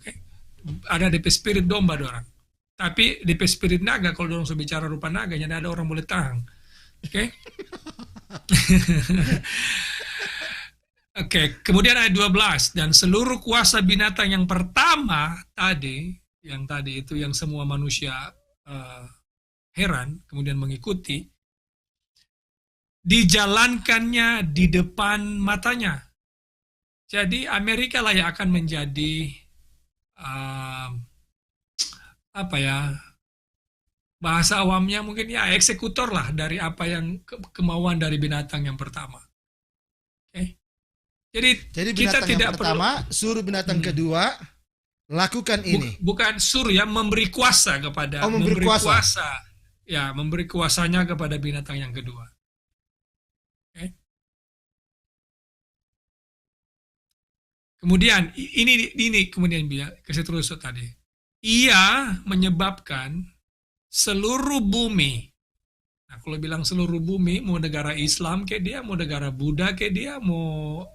Ada DP spirit domba dorang. Tapi DP spirit naga kalau dorang sudah bicara rupa naga, hanya ada orang boleh tahan. Oke? Oke, kemudian ayat 12, dan seluruh kuasa binatang yang pertama tadi, yang tadi itu yang semua manusia heran, kemudian mengikuti, dijalankannya di depan matanya. Jadi Amerika lah yang akan menjadi bahasa awamnya mungkin ya eksekutor lah dari apa yang kemauan dari binatang yang pertama. Okay? Jadi kita binatang tidak yang pertama suruh binatang kedua lakukan ini. Bukan suruh ya, memberi kuasa kepada memberi kuasa. Ya, memberi kuasanya kepada binatang yang kedua. Okay? Kemudian ini kemudian kasih terus tadi. Ia menyebabkan seluruh bumi. Nah, kalau bilang seluruh bumi, mau negara Islam kayak dia, mau negara Buddha kayak dia, mau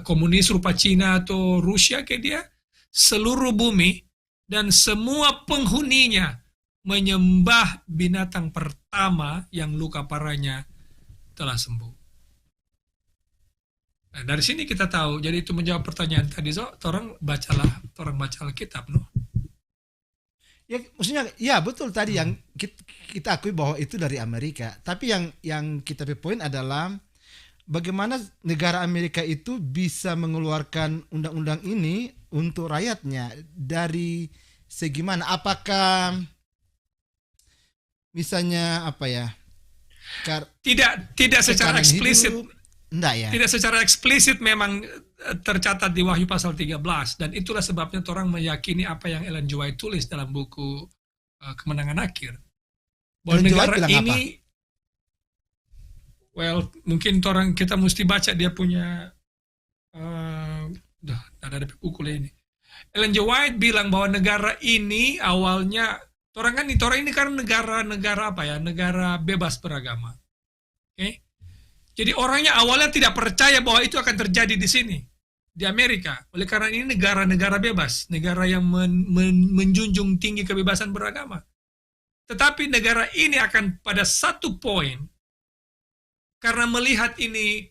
komunis rupa Cina atau Rusia kayak dia, seluruh bumi dan semua penghuninya menyembah binatang pertama yang luka parahnya telah sembuh. Nah, dari sini kita tahu, jadi itu menjawab pertanyaan tadi, orang bacalah kitab, no? Ya, maksudnya, ya betul tadi yang kita akui bahwa itu dari Amerika. Tapi yang kita poin adalah bagaimana negara Amerika itu bisa mengeluarkan undang-undang ini untuk rakyatnya dari segi mana? Apakah misalnya tidak secara eksplisit. Enggak ya. Tidak secara eksplisit memang tercatat di Wahyu pasal 13, dan itulah sebabnya orang meyakini apa yang Ellen G. White tulis dalam buku Kemenangan Akhir. Bahwa negara ini mungkin kita mesti baca dia punya ada buku ini. Ellen G. White bilang bahwa negara ini awalnya orang ini kan negara bebas beragama. Oke? Jadi orangnya awalnya tidak percaya bahwa itu akan terjadi di sini, di Amerika. Oleh karena ini negara bebas, negara yang menjunjung tinggi kebebasan beragama. Tetapi negara ini akan pada satu poin, karena melihat ini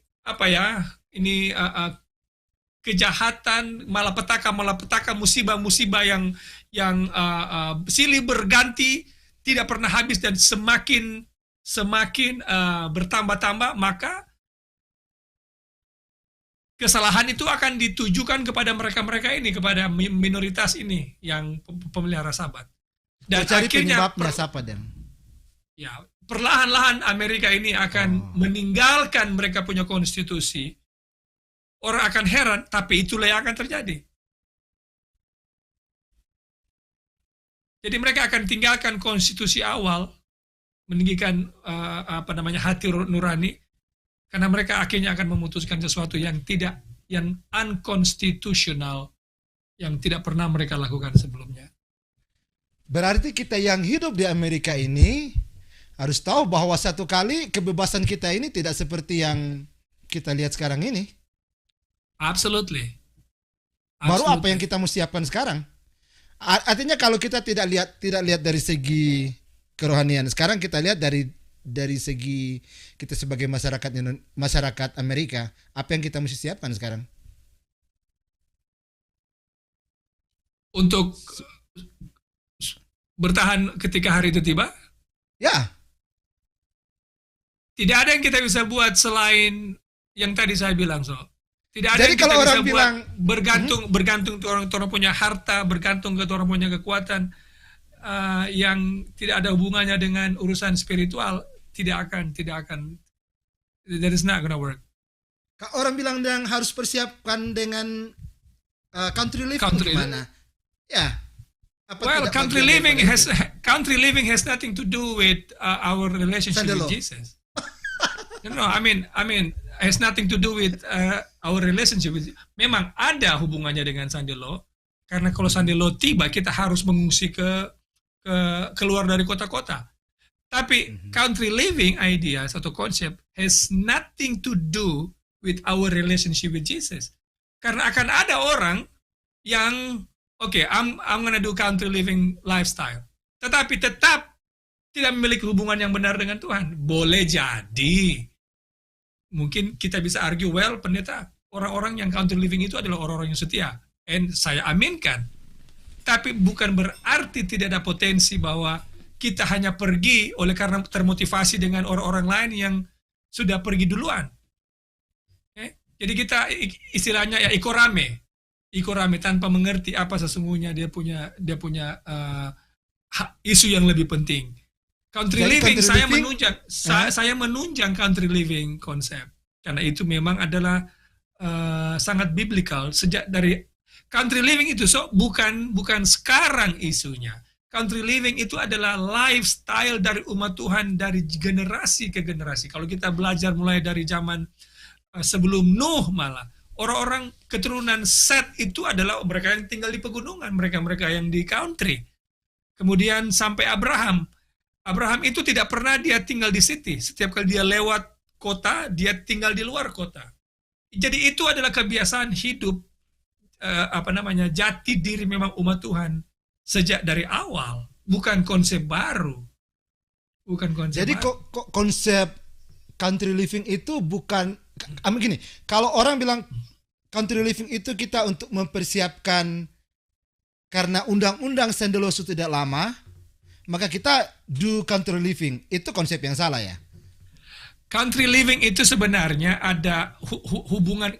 kejahatan, malapetaka, musibah-musibah yang silih berganti, tidak pernah habis dan semakin bertambah-tambah, maka kesalahan itu akan ditujukan kepada mereka ini, kepada minoritas ini yang pemelihara Sabat. Dan cari akhirnya penyebabnya siapa dan? Ya, perlahan-lahan Amerika ini akan meninggalkan mereka punya konstitusi. Orang akan heran, tapi itulah yang akan terjadi. Jadi mereka akan tinggalkan konstitusi awal, meninggikan hati nurani, karena mereka akhirnya akan memutuskan sesuatu yang unconstitutional, yang tidak pernah mereka lakukan sebelumnya. Berarti kita yang hidup di Amerika ini harus tahu bahwa satu kali kebebasan kita ini tidak seperti yang kita lihat sekarang ini. Absolutely. Baru apa yang kita mesti siapkan sekarang? Artinya kalau kita tidak lihat dari segi kerohanian, sekarang kita lihat dari segi kita sebagai masyarakat Amerika, apa yang kita mesti siapkan sekarang? Untuk bertahan ketika hari itu tiba? Ya. Tidak ada yang kita bisa buat selain yang tadi saya bilang, Tidak ada Jadi yang kita kalau orang bisa bilang buat bergantung orang punya harta, bergantung ke orang punya kekuatan, yang tidak ada hubungannya dengan urusan spiritual, tidak akan that is not gonna work. Orang bilang yang harus persiapkan dengan country living gimana? Ya, Apa Well, tidak bagian daripada itu? country living has nothing to do with our relationship with Sandalo. Jesus. No, I mean, has nothing to do with our relationship with. Memang ada hubungannya dengan Sandelo, karena kalau Sandelo tiba kita harus mengungsi ke keluar dari kota-kota. Tapi country living ideas atau konsep has nothing to do with our relationship with Jesus. Karena akan ada orang yang I'm gonna do country living lifestyle, tetapi tetap tidak memiliki hubungan yang benar dengan Tuhan. Boleh jadi, mungkin kita bisa argue, well, pendeta, orang-orang yang country living itu adalah orang-orang yang setia, and saya aminkan. Tapi bukan berarti tidak ada potensi bahwa kita hanya pergi oleh karena termotivasi dengan orang-orang lain yang sudah pergi duluan. Jadi kita istilahnya ya ikorame tanpa mengerti apa sesungguhnya dia punya isu yang lebih penting. Country Jadi living, country living, saya menunjang country living konsep karena itu memang adalah sangat biblical sejak dari country living itu bukan sekarang isunya. Country living itu adalah lifestyle dari umat Tuhan dari generasi ke generasi. Kalau kita belajar mulai dari zaman sebelum Nuh malah, orang-orang keturunan Set itu adalah mereka yang tinggal di pegunungan, mereka-mereka yang di country. Kemudian sampai Abraham. Abraham itu tidak pernah dia tinggal di city. Setiap kali dia lewat kota, dia tinggal di luar kota. Jadi itu adalah kebiasaan hidup jati diri memang umat Tuhan sejak dari awal, bukan konsep baru. Bukan konsep Jadi baru. kok konsep country living itu bukan gini, kalau orang bilang country living itu kita untuk mempersiapkan karena undang-undang Sandalo sudah tidak lama, maka kita do country living. Itu konsep yang salah ya? Country living itu sebenarnya ada hubungan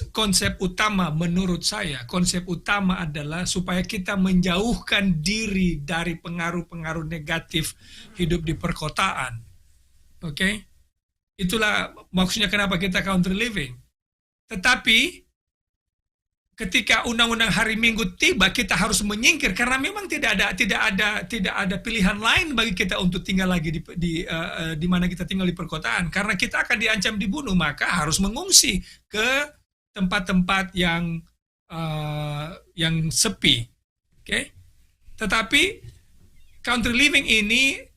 konsep utama menurut saya. Konsep utama adalah supaya kita menjauhkan diri dari pengaruh-pengaruh negatif hidup di perkotaan. Oke? Itulah maksudnya kenapa kita country living. Tetapi ketika undang-undang hari Minggu tiba, kita harus menyingkir karena memang tidak ada pilihan lain bagi kita untuk tinggal lagi di mana kita tinggal di perkotaan. Karena kita akan diancam dibunuh, maka harus mengungsi ke tempat-tempat yang sepi. Oke? Tetapi country living ini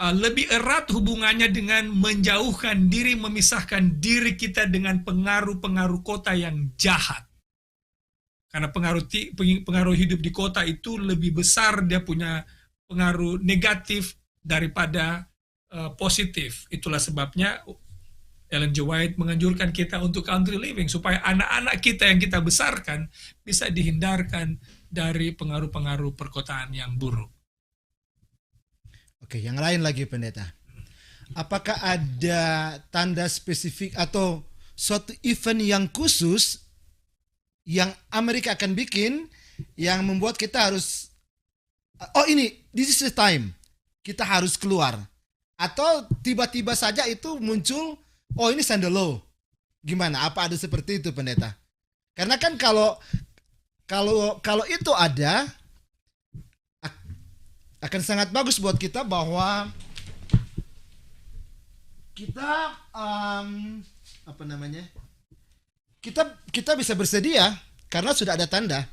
lebih erat hubungannya dengan menjauhkan diri, memisahkan diri kita dengan pengaruh-pengaruh kota yang jahat. Karena pengaruh hidup di kota itu lebih besar, dia punya pengaruh negatif daripada positif. Itulah sebabnya Ellen G. White menganjurkan kita untuk country living, supaya anak-anak kita yang kita besarkan bisa dihindarkan dari pengaruh-pengaruh perkotaan yang buruk. Oke, yang lain lagi pendeta. Apakah ada tanda spesifik atau suatu event yang khusus yang Amerika akan bikin yang membuat kita harus this is the time kita harus keluar, atau tiba-tiba saja itu muncul ini Sandalo? Gimana? Apa ada seperti itu pendeta? Karena kan kalau itu ada, akan sangat bagus buat kita bahwa kita kita bisa bersedia karena sudah ada tanda.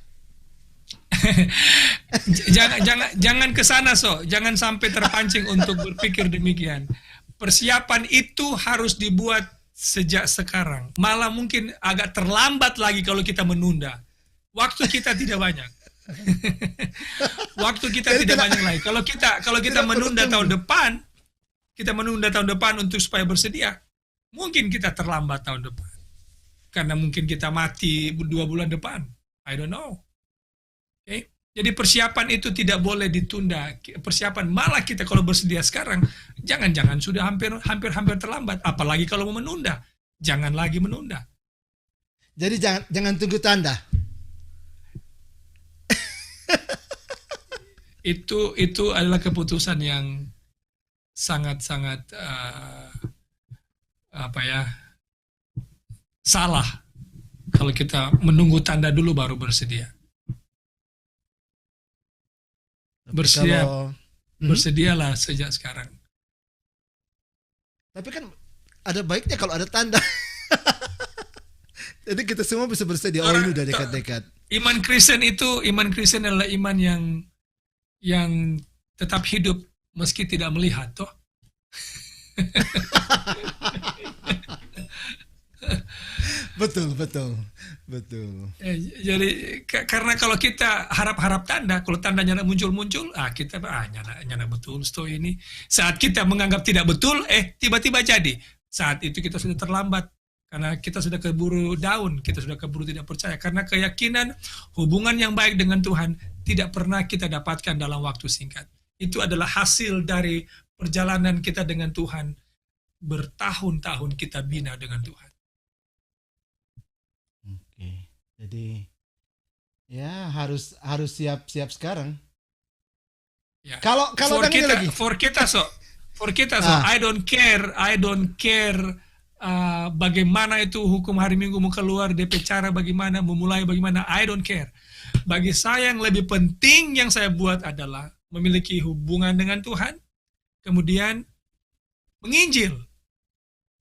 jangan ke sana, jangan sampai terpancing untuk berpikir demikian. Persiapan itu harus dibuat sejak sekarang. Malah mungkin agak terlambat lagi kalau kita menunda. Waktu kita tidak banyak. Waktu kita tidak banyak lagi. Kalau kita menunda tahun depan, untuk supaya bersedia, mungkin kita terlambat tahun depan. Karena mungkin kita mati 2 bulan depan. I don't know. Okay? Jadi persiapan itu tidak boleh ditunda. Persiapan malah kita kalau bersedia sekarang, jangan sudah hampir terlambat. Apalagi kalau mau menunda, jangan lagi menunda. Jadi jangan tunggu tanda. Itu adalah keputusan yang sangat salah kalau kita menunggu tanda dulu baru bersedia. Tapi Bersiap, kalau bersedialah sejak sekarang. tapi kan ada baiknya kalau ada tanda. Jadi kita semua bisa bersedia. Oh, ini Orang, udah dekat-dekat. iman Kristen adalah iman yang tetap hidup meski tidak melihat, toh. Betul, betul, betul. Jadi karena kalau kita harap-harap tanda, kalau tandanya muncul-muncul, kita nyana betul sto ini. Saat kita menganggap tidak betul, tiba-tiba jadi. Saat itu kita sudah terlambat karena kita sudah keburu down, kita sudah keburu tidak percaya karena keyakinan hubungan yang baik dengan Tuhan tidak pernah kita dapatkan dalam waktu singkat. Itu adalah hasil dari perjalanan kita dengan Tuhan. Bertahun-tahun kita bina dengan Tuhan. Oke. Jadi ya harus siap-siap sekarang. Ya. Kalau for kita so, I don't care bagaimana itu hukum hari Minggu mau keluar, DP cara bagaimana, memulai bagaimana, I don't care. Bagi saya yang lebih penting yang saya buat adalah memiliki hubungan dengan Tuhan, kemudian menginjil.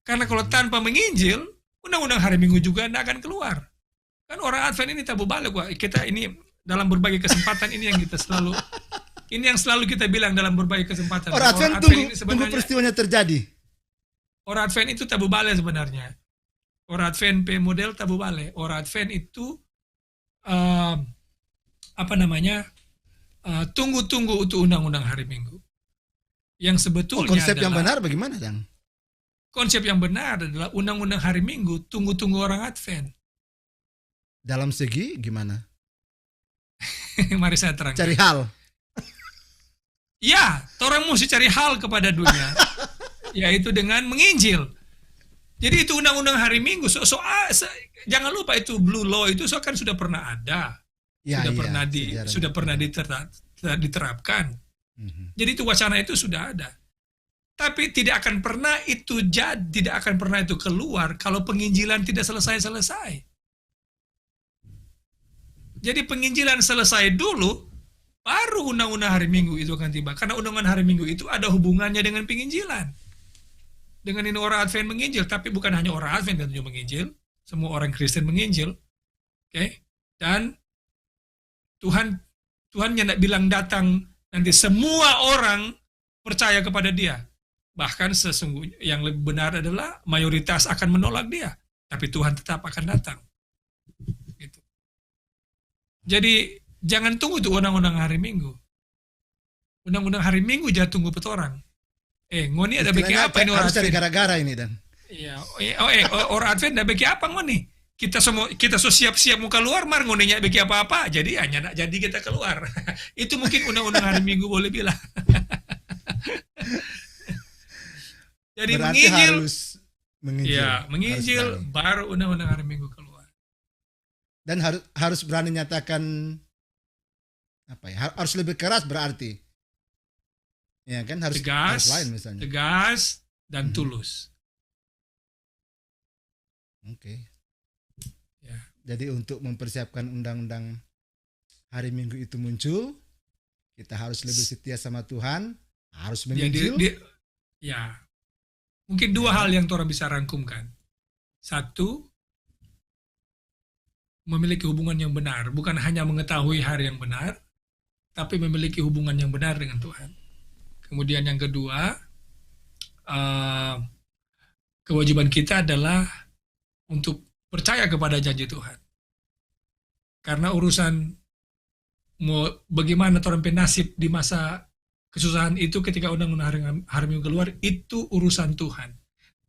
Karena kalau tanpa menginjil, undang-undang hari Minggu juga tidak akan keluar. Kan orang Advent ini tabu balik, kita ini dalam berbagai kesempatan ini yang kita selalu kita bilang dalam berbagai kesempatan. Orang Advent tunggu peristiwanya terjadi. Orang Advent itu tabu balik sebenarnya. Orang Advent model tabu balik. Orang Advent itu tunggu-tunggu untuk undang-undang hari Minggu. Yang sebetulnya konsep yang benar bagaimana, Dan? Konsep yang benar adalah undang-undang hari Minggu, tunggu-tunggu orang Advent. Dalam segi gimana? Mari saya terangkan. Cari hal. Ya, orang mesti cari hal kepada dunia. Yaitu dengan menginjil. Jadi itu undang-undang hari Minggu. Jangan lupa itu Blue Law itu kan sudah pernah ada. Sudah pernah diterapkan. Jadi itu wacana itu sudah ada. Tapi tidak akan pernah itu keluar kalau penginjilan tidak selesai-selesai. Jadi penginjilan selesai dulu, baru undang-undang hari Minggu itu akan tiba. Karena undang-undang hari Minggu itu ada hubungannya dengan penginjilan. Dengan ini orang Advent menginjil, tapi bukan hanya orang Advent yang menginjil, semua orang Kristen menginjil. Oke? Dan Tuhan tidak bilang datang nanti semua orang percaya kepada dia. Bahkan sesungguhnya yang lebih benar adalah mayoritas akan menolak dia, tapi Tuhan tetap akan datang. Gitu. Jadi jangan tunggu tuh undang-undang hari Minggu. Undang-undang hari Minggu jangan tunggu petorang. Ngoni ada bagi apa ini orang Advent? Harus cari gara-gara ini, Dan. Iya. Orang Advent ada bagi apa ngoni? Kita so siap-siap mau keluar, mar ngoninya bagi apa-apa. Jadi hanya jadi kita keluar. Itu mungkin undang-undang hari Minggu boleh bilang. Jadi berarti harus menginjil. Ya, menginjil baru undang-undang hari Minggu keluar. Dan harus berani nyatakan harus lebih keras berarti. Ya kan harus lain misalnya. Tegas dan tulus. Oke. Ya. Jadi untuk mempersiapkan undang-undang hari Minggu itu muncul, kita harus lebih setia sama Tuhan, harus menginjil. Mungkin dua hal yang orang bisa rangkumkan. Satu, memiliki hubungan yang benar, bukan hanya mengetahui hari yang benar, tapi memiliki hubungan yang benar dengan Tuhan. Kemudian yang kedua, kewajiban kita adalah untuk percaya kepada janji Tuhan. Karena urusan mau bagaimana orang penasib di masa kesusahan itu ketika undang-undang hari Minggu keluar, itu urusan Tuhan.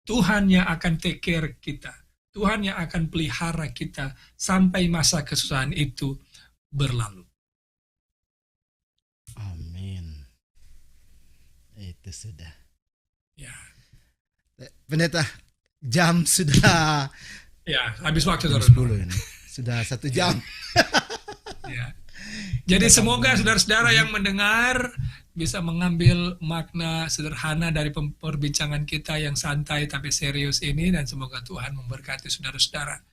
Tuhan yang akan take care kita. Tuhan yang akan pelihara kita sampai masa kesusahan itu berlalu. Amin. Itu sudah. Ya. Pendeta, jam sudah. Ya, habis waktu jam 10 ini. Sudah 1 jam. Ya. Jadi semoga saudara-saudara yang mendengar bisa mengambil makna sederhana dari perbincangan kita yang santai tapi serius ini, dan semoga Tuhan memberkati saudara-saudara.